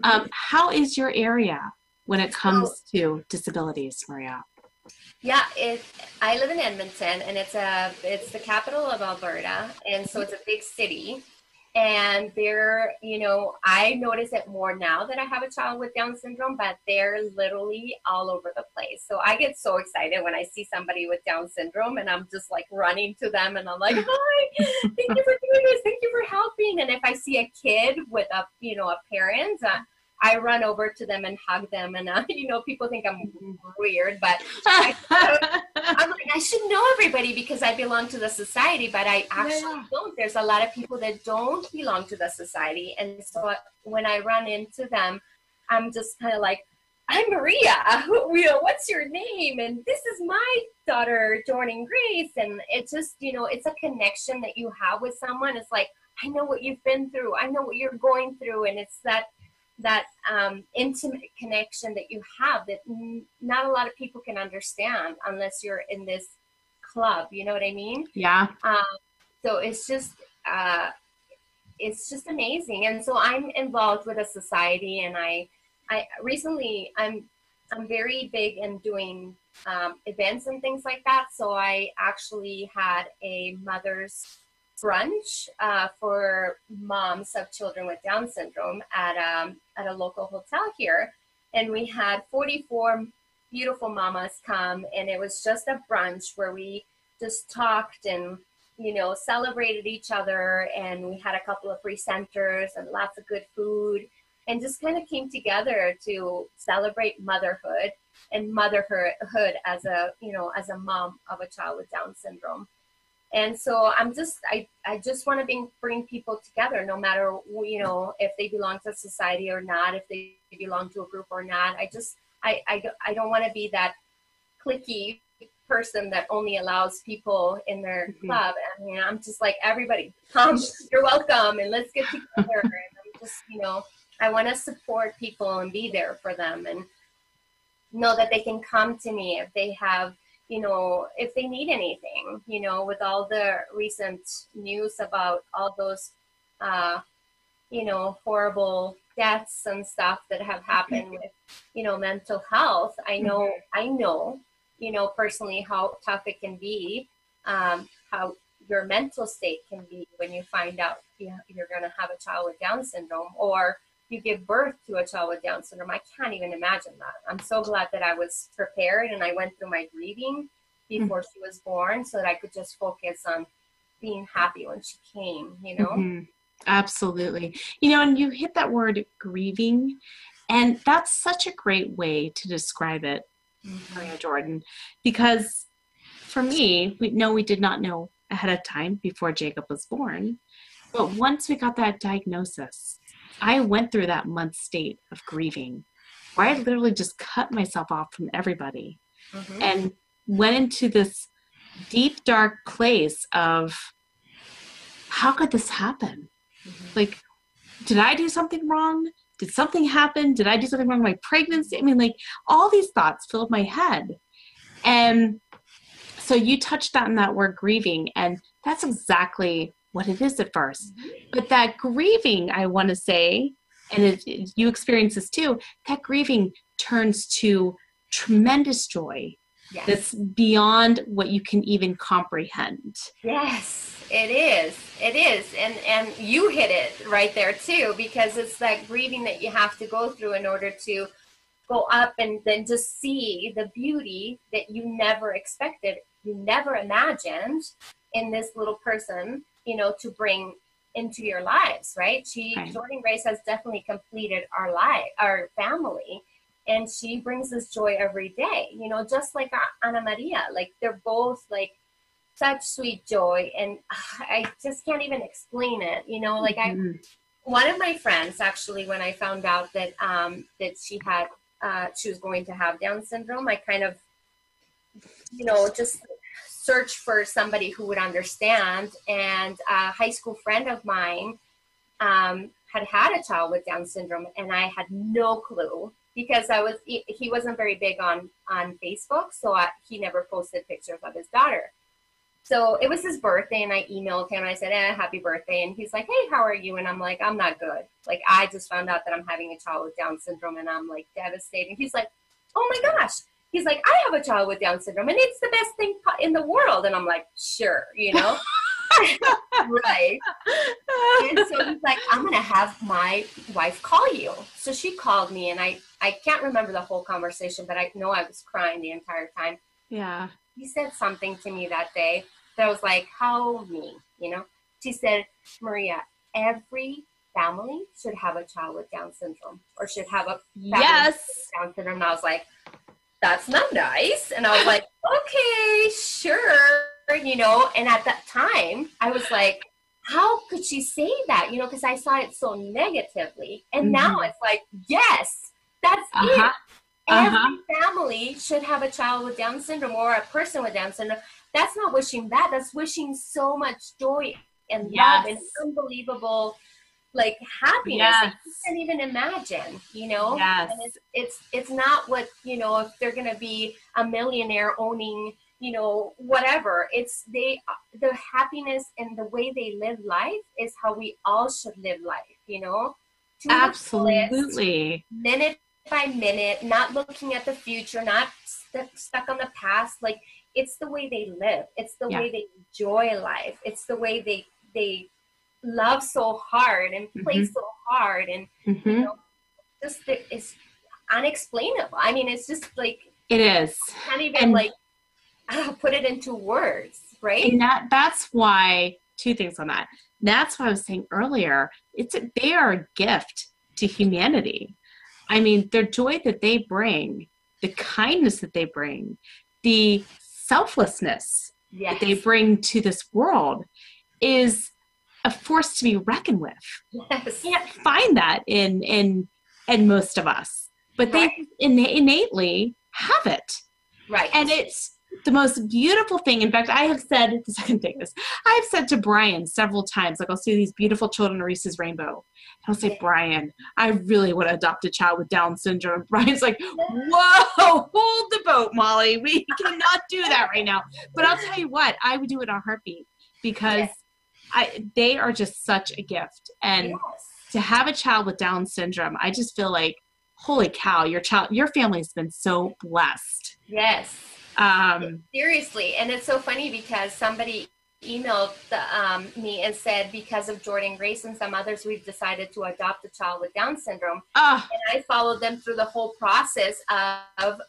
Speaker 8: How is your area when it comes to disabilities, Maria?
Speaker 9: Yeah, I live in Edmonton, and it's the capital of Alberta, and so it's a big city. And they're, you know, I notice it more now that I have a child with Down syndrome, but they're literally all over the place. So I get so excited when I see somebody with Down syndrome, and I'm just like running to them, and I'm like, hi, thank you for doing this. Thank you for helping. And if I see a kid with a parent, I run over to them and hug them. And, you know, people think I'm weird, but I'm like, I should know everybody because I belong to the society, but I actually don't. There's a lot of people that don't belong to the society. And so when I run into them, I'm just kind of like, I'm Maria. What's your name? And this is my daughter, Jordan Grace. And it's just, you know, it's a connection that you have with someone. It's like, I know what you've been through. I know what you're going through. And it's that intimate connection that you have that not a lot of people can understand unless you're in this club. You know what I mean?
Speaker 8: Yeah.
Speaker 9: So it's just amazing. And so I'm involved with a society, and I recently I'm very big in doing events and things like that. So I actually had a mother's brunch for moms of children with Down syndrome at a local hotel here, and we had 44 beautiful mamas come, and it was just a brunch where we just talked and, you know, celebrated each other, and we had a couple of presenters and lots of good food, and just kind of came together to celebrate motherhood as a mom of a child with Down syndrome. And so I just want to bring people together, no matter, you know, if they belong to society or not, if they belong to a group or not. I don't want to be that cliquey person that only allows people in their club. I mean, I'm just like, everybody come, you're welcome, and let's get together. And I'm just, you know, I want to support people and be there for them, and know that they can come to me if they have, you know, if they need anything, you know, with all the recent news about all those, you know, horrible deaths and stuff that have happened with, you know, mental health. I know, you know, personally how tough it can be, how your mental state can be when you find out you're going to have a child with Down syndrome, or you give birth to a child with Down syndrome. I can't even imagine that. I'm so glad that I was prepared and I went through my grieving before she was born, so that I could just focus on being happy when she came, you know?
Speaker 8: Absolutely. You know, and you hit that word grieving, and that's such a great way to describe it, Maria Jordan, because for me, we did not know ahead of time before Jacob was born, but once we got that diagnosis, I went through that month state of grieving where I literally just cut myself off from everybody and went into this deep, dark place of, how could this happen? Like, did I do something wrong? Did something happen? Did I do something wrong with my pregnancy? I mean, like, all these thoughts filled my head. And so you touched on that word grieving, and that's exactly what it is at first. But that grieving, I want to say, and you experience this too, that grieving turns to tremendous joy. Yes. That's beyond what you can even comprehend.
Speaker 9: Yes, it is. It is. And you hit it right there too, because it's that grieving that you have to go through in order to go up and then just see the beauty that you never expected, you never imagined in this little person, you know, to bring into your lives, right? Jordan Grace has definitely completed our family. And she brings us joy every day, you know, just like Ana Maria. Like, they're both like such sweet joy, and I just can't even explain it, you know. Like, one of my friends, actually, when I found out that that she was going to have Down syndrome, I kind of, you know, just searched for somebody who would understand. And a high school friend of mine had a child with Down syndrome, and I had no clue. Because he wasn't very big on Facebook, so he never posted pictures of his daughter. So it was his birthday, and I emailed him, and I said, happy birthday. And he's like, hey, how are you? And I'm like, I'm not good. Like, I just found out that I'm having a child with Down syndrome, and I'm like devastated. He's like, oh my gosh. He's like, I have a child with Down syndrome, and it's the best thing in the world. And I'm like, sure, you know? Right. And so he's like, I'm going to have my wife call you. So she called me, and I can't remember the whole conversation, but I know I was crying the entire time.
Speaker 8: Yeah.
Speaker 9: He said something to me that day that was like, how me, you know? She said, Maria, every family should have a child with Down syndrome, or should have a family with Down syndrome. And I was like, that's not nice. And I was like, okay, sure. You know, and at that time, I was like, how could she say that? You know, because I saw it so negatively. And now it's like, yes, that's it. Every family should have a child with Down syndrome, or a person with Down syndrome. That's not wishing that. That's wishing so much joy and love and unbelievable, like, happiness that you can't even imagine, you know?
Speaker 8: Yes.
Speaker 9: And it's not what, you know, if they're going to be a millionaire owning, you know, whatever. It's the happiness and the way they live life is how we all should live life, you know?
Speaker 8: Absolutely.
Speaker 9: Minute by minute, not looking at the future, not stuck on the past. Like, it's the way they live. It's the way they enjoy life. It's the way they love so hard and play so hard. And, you know, just it's unexplainable. I mean, it's just like,
Speaker 8: it is.
Speaker 9: Can't even put it into words, right?
Speaker 8: And that's why, two things on that. That's why I was saying earlier, they are a gift to humanity. I mean, their joy that they bring, the kindness that they bring, the selflessness that they bring to this world is a force to be reckoned with.
Speaker 9: Yes.
Speaker 8: You can't find that in most of us, but they innately have it.
Speaker 9: Right.
Speaker 8: And it's the most beautiful thing. In fact, I have said to Brian several times, like I'll see these beautiful children of Reese's Rainbow. And I'll say, Brian, I really want to adopt a child with Down syndrome. And Brian's like, whoa, hold the boat, Molly. We cannot do that right now. But I'll tell you what, I would do it in a heartbeat because they are just such a gift. And to have a child with Down syndrome, I just feel like, holy cow, your family's been so blessed.
Speaker 9: Yes. Seriously. And it's so funny because somebody emailed me and said, because of Jordan Grace and some others, we've decided to adopt a child with Down syndrome. And I followed them through the whole process of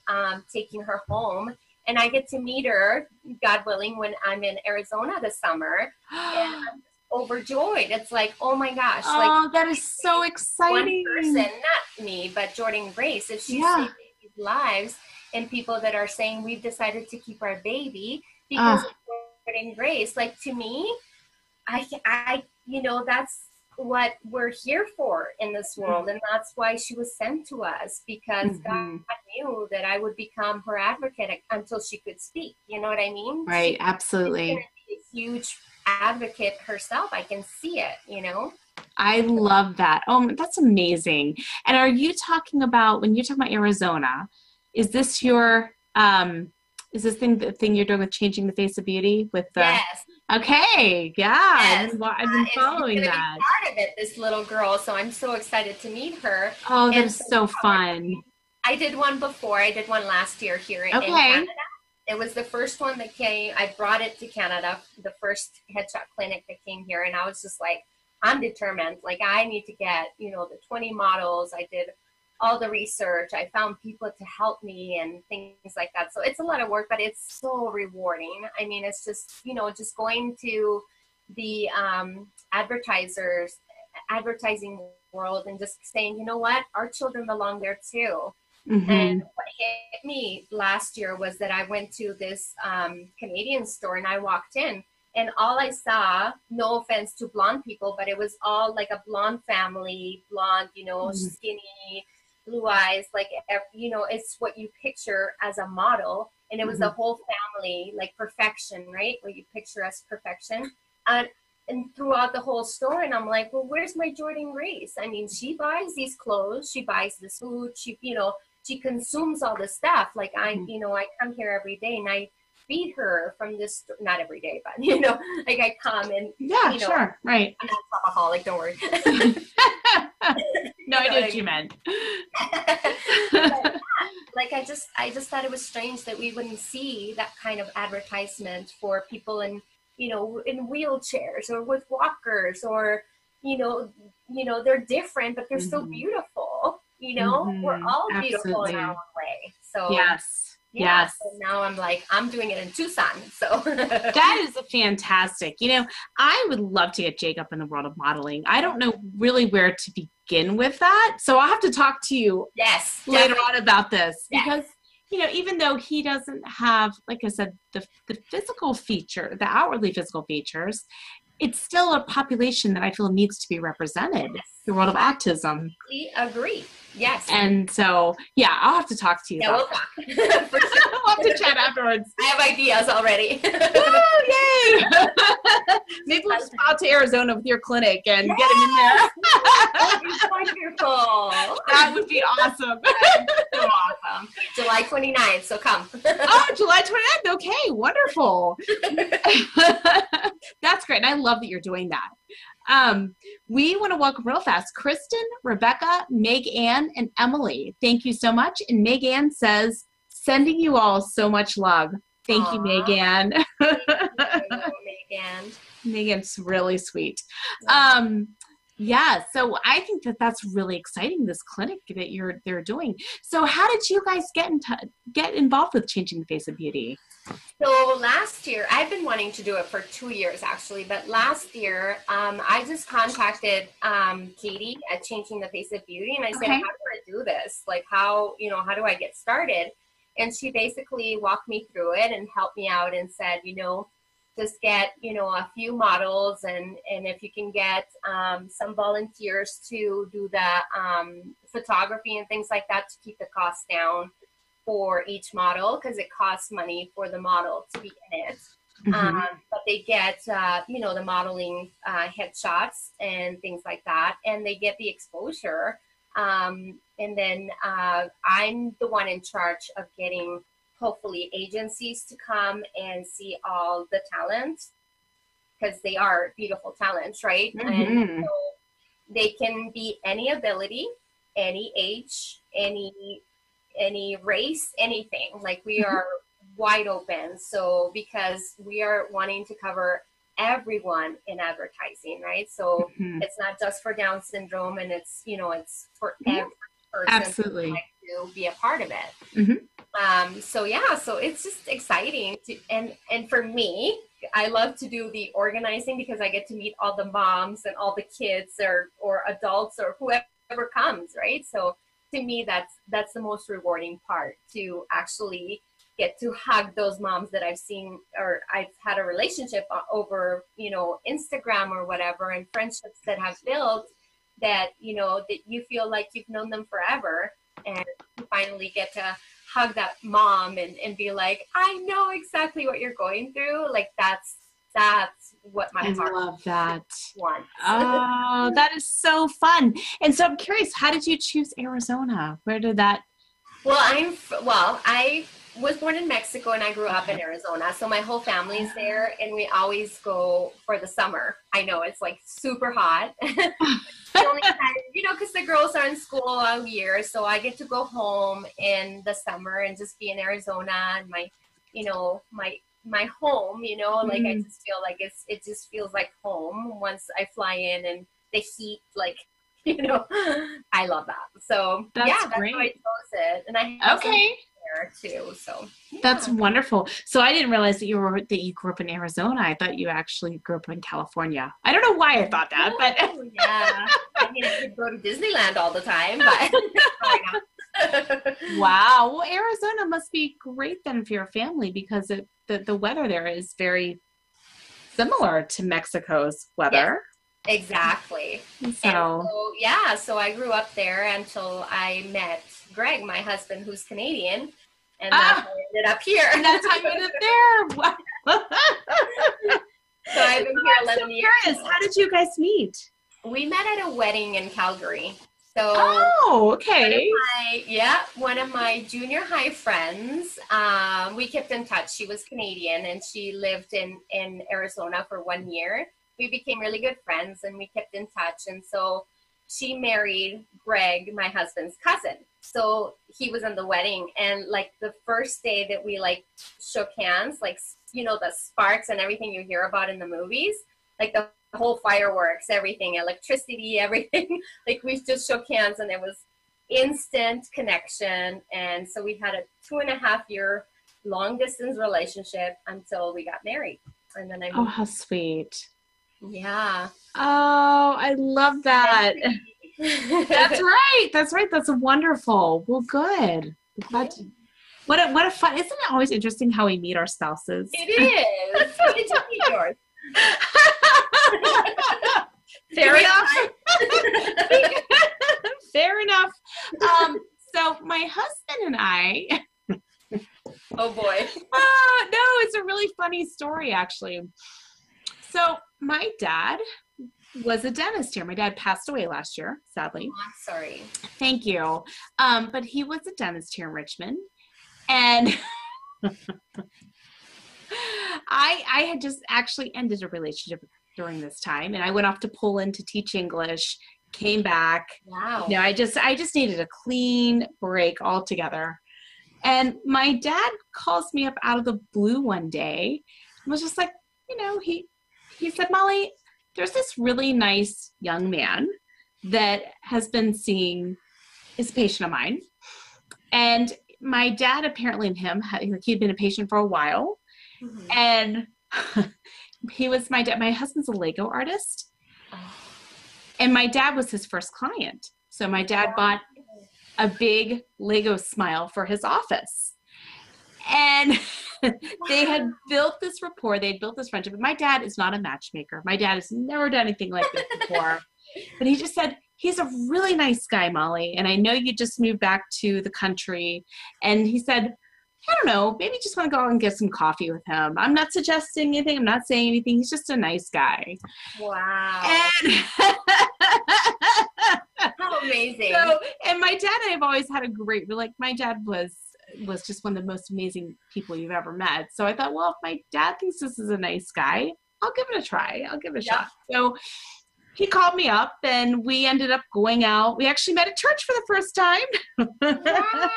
Speaker 9: taking her home. And I get to meet her, God willing, when I'm in Arizona this summer. And I'm overjoyed. It's like, oh my gosh.
Speaker 8: Oh, that is so exciting.
Speaker 9: One person, not me, but Jordan Grace, if she saved babies' lives, and people that are saying we've decided to keep our baby because of Jordan Grace, like to me, I that's what we're here for in this world. And that's why she was sent to us, because God knew that I would become her advocate until she could speak. You know what I mean?
Speaker 8: Right. Absolutely.
Speaker 9: She's gonna be a huge advocate herself. I can see it,
Speaker 8: I love that. Oh, that's amazing. And are you talking about, when you're talking about Arizona, is this your, is this the thing you're doing with Changing the Face of Beauty with the?
Speaker 9: Yes.
Speaker 8: Okay. Yeah.
Speaker 9: Yes.
Speaker 8: I've been following
Speaker 9: She's
Speaker 8: that.
Speaker 9: Be part of it, this little girl. So I'm so excited to meet her.
Speaker 8: Oh, that's so fun.
Speaker 9: I did one before. I did one last year here in Canada. It was the first one that came. I brought it to Canada, the first headshot clinic that came here. And I was just like, I'm determined. Like, I need to get, the 20 models. I did all the research. I found people to help me and things like that. So it's a lot of work, but it's so rewarding. I mean, it's just, just going to the advertising world and just saying, you know what, our children belong there too. And what hit me last year was that I went to this Canadian store and I walked in and all I saw, no offense to blonde people, but it was all like a blonde family, blonde, skinny, blue eyes, like, it's what you picture as a model. And it was the whole family, like perfection, right? What you picture as perfection. And throughout the whole store, and I'm like, well, where's my Jordan Grace? I mean, she buys these clothes, she buys this food, she consumes all this stuff. Like I come here every day and I feed her from this, not every day, but like I come and
Speaker 8: sure, right.
Speaker 9: I'm not an alcoholic, don't worry.
Speaker 8: No, I know what you meant.
Speaker 9: But, like I just thought it was strange that we wouldn't see that kind of advertisement for people in wheelchairs or with walkers, or they're different but they're so beautiful. We're all beautiful in our own way. So yes. So now I'm like, I'm doing it in Tucson. So
Speaker 8: that is a fantastic. I would love to get Jake up in the world of modeling. I don't know really where to begin with that. So I'll have to talk to you later on about this because, even though he doesn't have, like I said, the physical feature, the outwardly physical features, it's still a population that I feel needs to be represented. The world of autism.
Speaker 9: We agree. Yes.
Speaker 8: And so, I'll have to talk to you.
Speaker 9: We'll talk.
Speaker 8: We'll have to chat afterwards.
Speaker 9: I have ideas already.
Speaker 8: Oh, yay! Maybe we'll just out to Arizona with your clinic and get him in there.
Speaker 9: That would be wonderful.
Speaker 8: That would be awesome.
Speaker 9: So awesome. July 29th, so come.
Speaker 8: Oh, July 29th. Okay, wonderful. That's great. And I love that you're doing that. We want to welcome real fast Kristen, Rebecca, Meg Ann, and Emily. Thank you so much. And Meg Ann says, sending you all so much love. Thank you, Meg Ann.
Speaker 9: Thank you, Meg Ann.
Speaker 8: Meg Ann's really sweet. So I think that's really exciting, this clinic that they're doing. So how did you guys get involved with Changing the Face of Beauty?
Speaker 9: So last year, I've been wanting to do it for 2 years actually, but last year I just contacted Katie at Changing the Face of Beauty and I said, how do I do this? Like how do I get started? And she basically walked me through it and helped me out and said, just get, a few models, and if you can get some volunteers to do the photography and things like that to keep the cost down for each model, because it costs money for the model to be in it. But they get, the modeling headshots and things like that, and they get the exposure. And then I'm the one in charge of getting, hopefully, agencies to come and see all the talent, because they are beautiful talents, right? And so they can be any ability, any age, any race, anything. Like, we are wide open. So because we are wanting to cover everyone in advertising, right? So it's not just for Down syndrome, and it's, it's for every person
Speaker 8: Absolutely.
Speaker 9: like to be a part of it. So it's just exciting to, and for me, I love to do the organizing, because I get to meet all the moms and all the kids or adults or whoever comes, right? So to me, that's the most rewarding part, to actually get to hug those moms that I've seen, or I've had a relationship over, Instagram or whatever, and friendships that have built that, that you feel like you've known them forever, and you finally get to hug that mom and be like, I know exactly what you're going through. Like, that's what my heart
Speaker 8: love that.
Speaker 9: wants.
Speaker 8: Oh, that is so fun. And so I'm curious, how did you choose Arizona? Where did that?
Speaker 9: Well, I was born in Mexico, and I grew up in Arizona. So my whole family's there, and we always go for the summer. I know it's like super hot. The only time, because the girls are in school all year. So I get to go home in the summer and just be in Arizona, and my home, like I just feel like it just feels like home once I fly in, and the heat, like, I love that. So that's
Speaker 8: great.
Speaker 9: Why I chose it. And I have there too. So
Speaker 8: That's wonderful. So I didn't realize that you grew up in Arizona. I thought you actually grew up in California. I don't know why I thought that, but
Speaker 9: yeah. I mean, I could go to Disneyland all the time, but
Speaker 8: wow. Well, Arizona must be great then for your family, because the weather there is very similar to Mexico's weather.
Speaker 9: Yes, exactly. So I grew up there until I met Greg, my husband, who's Canadian, and that's how I ended up here.
Speaker 8: And that's how you ended up there. Wow.
Speaker 9: So I've been here 11 years.
Speaker 8: How did you guys meet?
Speaker 9: We met at a wedding in Calgary. So
Speaker 8: okay.
Speaker 9: One of my junior high friends, we kept in touch. She was Canadian, and she lived in Arizona for 1 year. We became really good friends, and we kept in touch. And so she married Greg, my husband's cousin. So he was in the wedding, and like the first day that we like shook hands, like, the sparks and everything you hear about in the movies, like the whole fireworks, everything, electricity, everything, like we just shook hands, and it was instant connection. And so we had a 2.5-year long distance relationship until we got married. And then I moved.
Speaker 8: Oh, how sweet.
Speaker 9: Yeah.
Speaker 8: Oh, I love that. That's right. That's wonderful. Well, good. I'm glad to, what a fun, isn't it always interesting how we meet our spouses?
Speaker 9: It is. How did you meet yours?
Speaker 8: Fair enough. Fair enough. So my husband and I.
Speaker 9: Oh boy.
Speaker 8: No, it's a really funny story, actually. So my dad was a dentist here. My dad passed away last year, sadly.
Speaker 9: Oh, I'm sorry.
Speaker 8: Thank you. But he was a dentist here in Richmond. And I had just actually ended a relationship during this time, and I went off to Poland to teach English, came back.
Speaker 9: Wow.
Speaker 8: I just needed a clean break altogether. And my dad calls me up out of the blue one day and was just like, he said, Molly, there's this really nice young man that has been seeing, is a patient of mine. And my dad apparently and him, he'd been a patient for a while. Mm-hmm. And he was my husband's a Lego artist. And my dad was his first client. So my dad bought a big Lego smile for his office. And they had built this rapport. They had built this friendship. My dad is not a matchmaker. My dad has never done anything like this before. But he just said, he's a really nice guy, Molly. And I know you just moved back to the country. And he said, I don't know, maybe just want to go out and get some coffee with him. I'm not suggesting anything. I'm not saying anything. He's just a nice guy.
Speaker 9: Wow.
Speaker 8: And
Speaker 9: how amazing.
Speaker 8: So, and my dad and I have always had a great, like, my dad was just one of the most amazing people you've ever met. So I thought, well, if my dad thinks this is a nice guy, I'll give it a try. I'll give it a shot. So he called me up and we ended up going out. We actually met at church for the first time.
Speaker 9: Wow.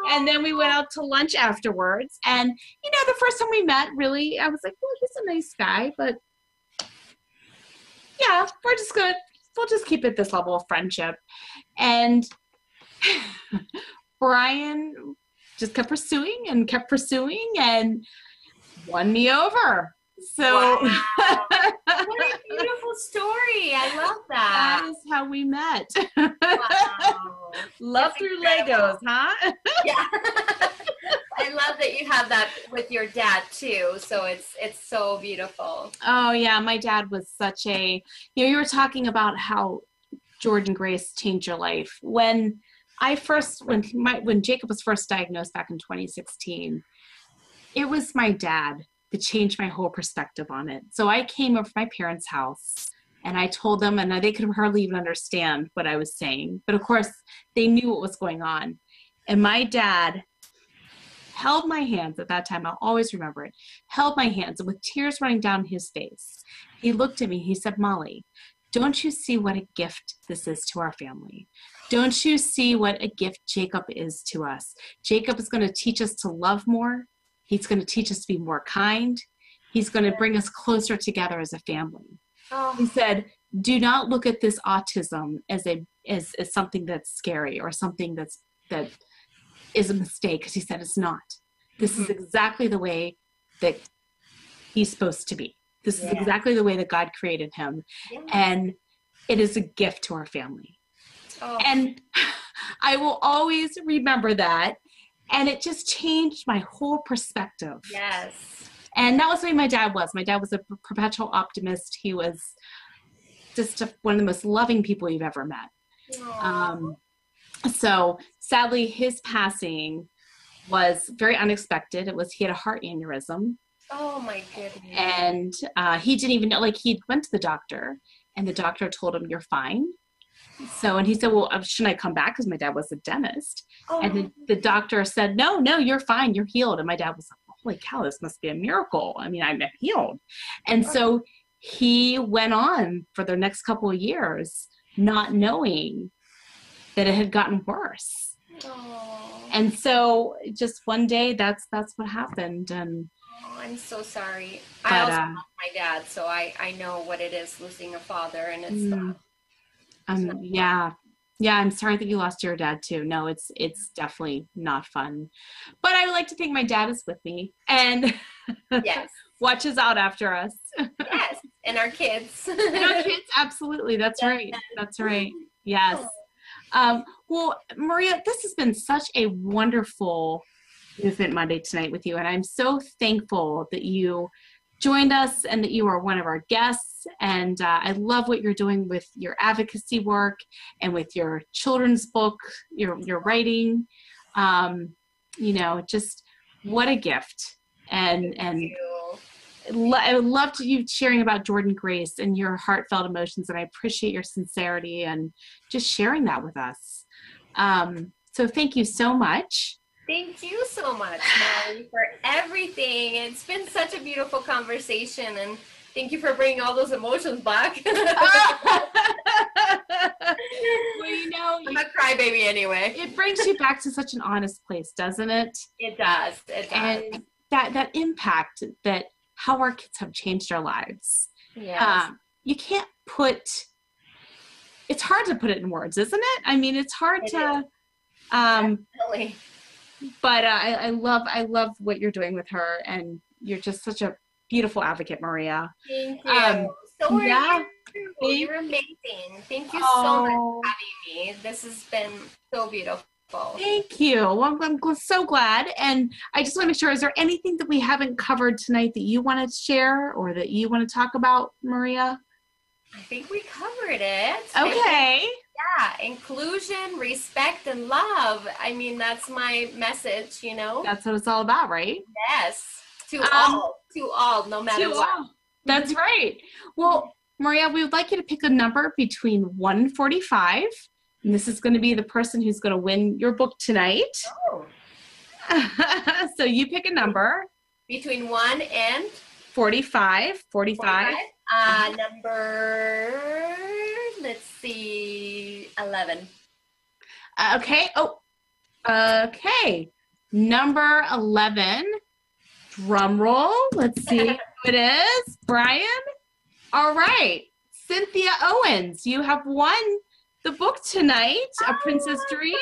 Speaker 8: And then we went out to lunch afterwards. And, you know, the first time we met, really, I was like, well, he's a nice guy, but yeah, we'll just keep it this level of friendship. And Brian just kept pursuing and won me over. So
Speaker 9: wow. What a beautiful story. I love that.
Speaker 8: That is how we met.
Speaker 9: Wow.
Speaker 8: Love through Legos, huh?
Speaker 9: Yeah. I love that you have that with your dad too. So it's so beautiful.
Speaker 8: Oh yeah, my dad was such a, you know, you were talking about how Jordan Grace changed your life. When Jacob was first diagnosed back in 2016, it was my dad that changed my whole perspective on it. So I came over to my parents' house and I told them, and they could hardly even understand what I was saying. But of course, they knew what was going on. And my dad held my hands at that time. I'll always remember it. Held my hands, and with tears running down his face, he looked at me. He said, Molly, don't you see what a gift this is to our family? Don't you see what a gift Jacob is to us? Jacob is going to teach us to love more. He's going to teach us to be more kind. He's going to bring us closer together as a family. Oh. He said, do not look at this autism as something that's scary or something that is a mistake, because he said it's not. This is exactly the way that he's supposed to be. This is exactly the way that God created him. Yeah. And it is a gift to our family. Oh. And I will always remember that. And it just changed my whole perspective.
Speaker 9: Yes.
Speaker 8: And that was the way my dad was. My dad was a perpetual optimist. He was just one of the most loving people you've ever met. So sadly, his passing was very unexpected. He had a heart aneurysm.
Speaker 9: Oh my goodness. And
Speaker 8: he didn't even know, he went to the doctor and the doctor told him, you're fine. So, and he said, well, shouldn't I come back? Because my dad was a dentist. Oh. And the doctor said, no, you're fine. You're healed. And my dad was like, holy cow, this must be a miracle. I mean, I'm healed. And so he went on for the next couple of years, not knowing that it had gotten worse. Oh. And so just one day, that's what happened. And
Speaker 9: I'm so sorry. I also lost my dad, so I know what it is losing a father, and it's
Speaker 8: yeah, I'm sorry that you lost your dad too. No, it's definitely not fun. But I would like to think my dad is with me and
Speaker 9: yes,
Speaker 8: watches out after us.
Speaker 9: Yes, and our kids.
Speaker 8: And our kids, absolutely. That's right. That's right. Yes. Well, Maria, this has been such a wonderful Movement Monday tonight with you, and I'm so thankful that you joined us and that you are one of our guests. And I love what you're doing with your advocacy work and with your children's book, your writing. Just what a gift. And I would love you sharing about Jordan Grace and your heartfelt emotions. And I appreciate your sincerity and just sharing that with us. So thank you so much.
Speaker 9: Thank you so much, Molly, for everything. It's been such a beautiful conversation, and thank you for bringing all those emotions back. Well, I'm a crybaby anyway.
Speaker 8: It brings you back to such an honest place, doesn't it?
Speaker 9: It does.
Speaker 8: And that impact that how our kids have changed our lives.
Speaker 9: Yes.
Speaker 8: You can't it's hard to put it in words, isn't it? I mean, it's hard to,
Speaker 9: definitely.
Speaker 8: But I love what you're doing with her, and you're just such a beautiful advocate, Maria.
Speaker 9: Thank you. So are you. You're amazing. Thank you so much for having me. This has been so beautiful.
Speaker 8: Thank you. Well, I'm so glad. And I just want to make sure, is there anything that we haven't covered tonight that you want to share or that you want to talk about, Maria?
Speaker 9: I think we covered it.
Speaker 8: Okay.
Speaker 9: Yeah, inclusion, respect, and love. I mean, that's my message, you know?
Speaker 8: That's what it's all about, right?
Speaker 9: Yes. To all, no matter what.
Speaker 8: All. That's right. Well, Maria, we would like you to pick a number between 1 and 45. And this is going to be the person who's going to win your book tonight.
Speaker 9: Oh.
Speaker 8: So you pick a number.
Speaker 9: Between 1 and
Speaker 8: 45. 45.
Speaker 9: Number, let's see, 11.
Speaker 8: Okay. Oh, okay. Number 11. Drum roll. Let's see who it is. Brian. All right. Cynthia Owens, you have won the book tonight, A Princess Dream.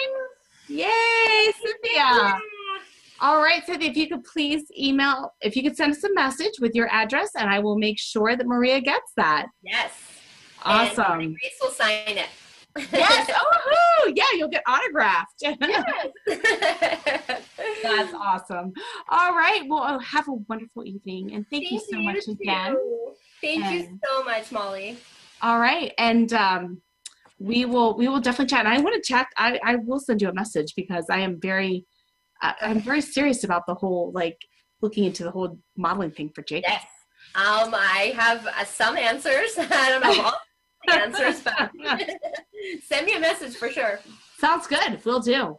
Speaker 8: Yay, Cynthia. All right, Cynthia, if you could please if you could send us a message with your address, and I will make sure that Maria gets that.
Speaker 9: Yes.
Speaker 8: Awesome.
Speaker 9: And Grace will sign it.
Speaker 8: Yes. Oh, yeah, you'll get autographed.
Speaker 9: Yes.
Speaker 8: That's awesome. All right. Well, have a wonderful evening, and thank you so much again.
Speaker 9: Thank you so much, Molly.
Speaker 8: All right, and we will definitely chat. And I want to chat. I will send you a message because I'm very serious about the whole looking into the whole modeling thing for Jacob.
Speaker 9: Yes. I have some answers. I don't know all the answers, but send me a message for sure.
Speaker 8: Sounds good. We'll do.
Speaker 9: Yeah.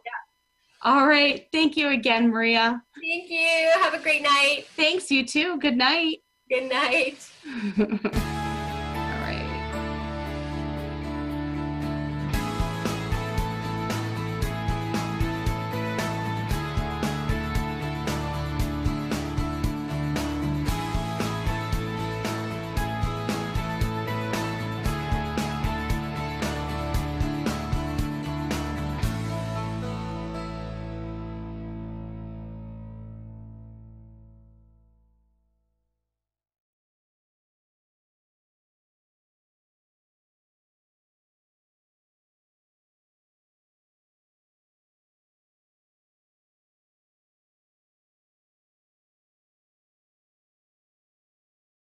Speaker 8: All right. Thank you again, Maria.
Speaker 9: Thank you. Have a great night.
Speaker 8: Thanks. You too. Good night.
Speaker 9: Good night.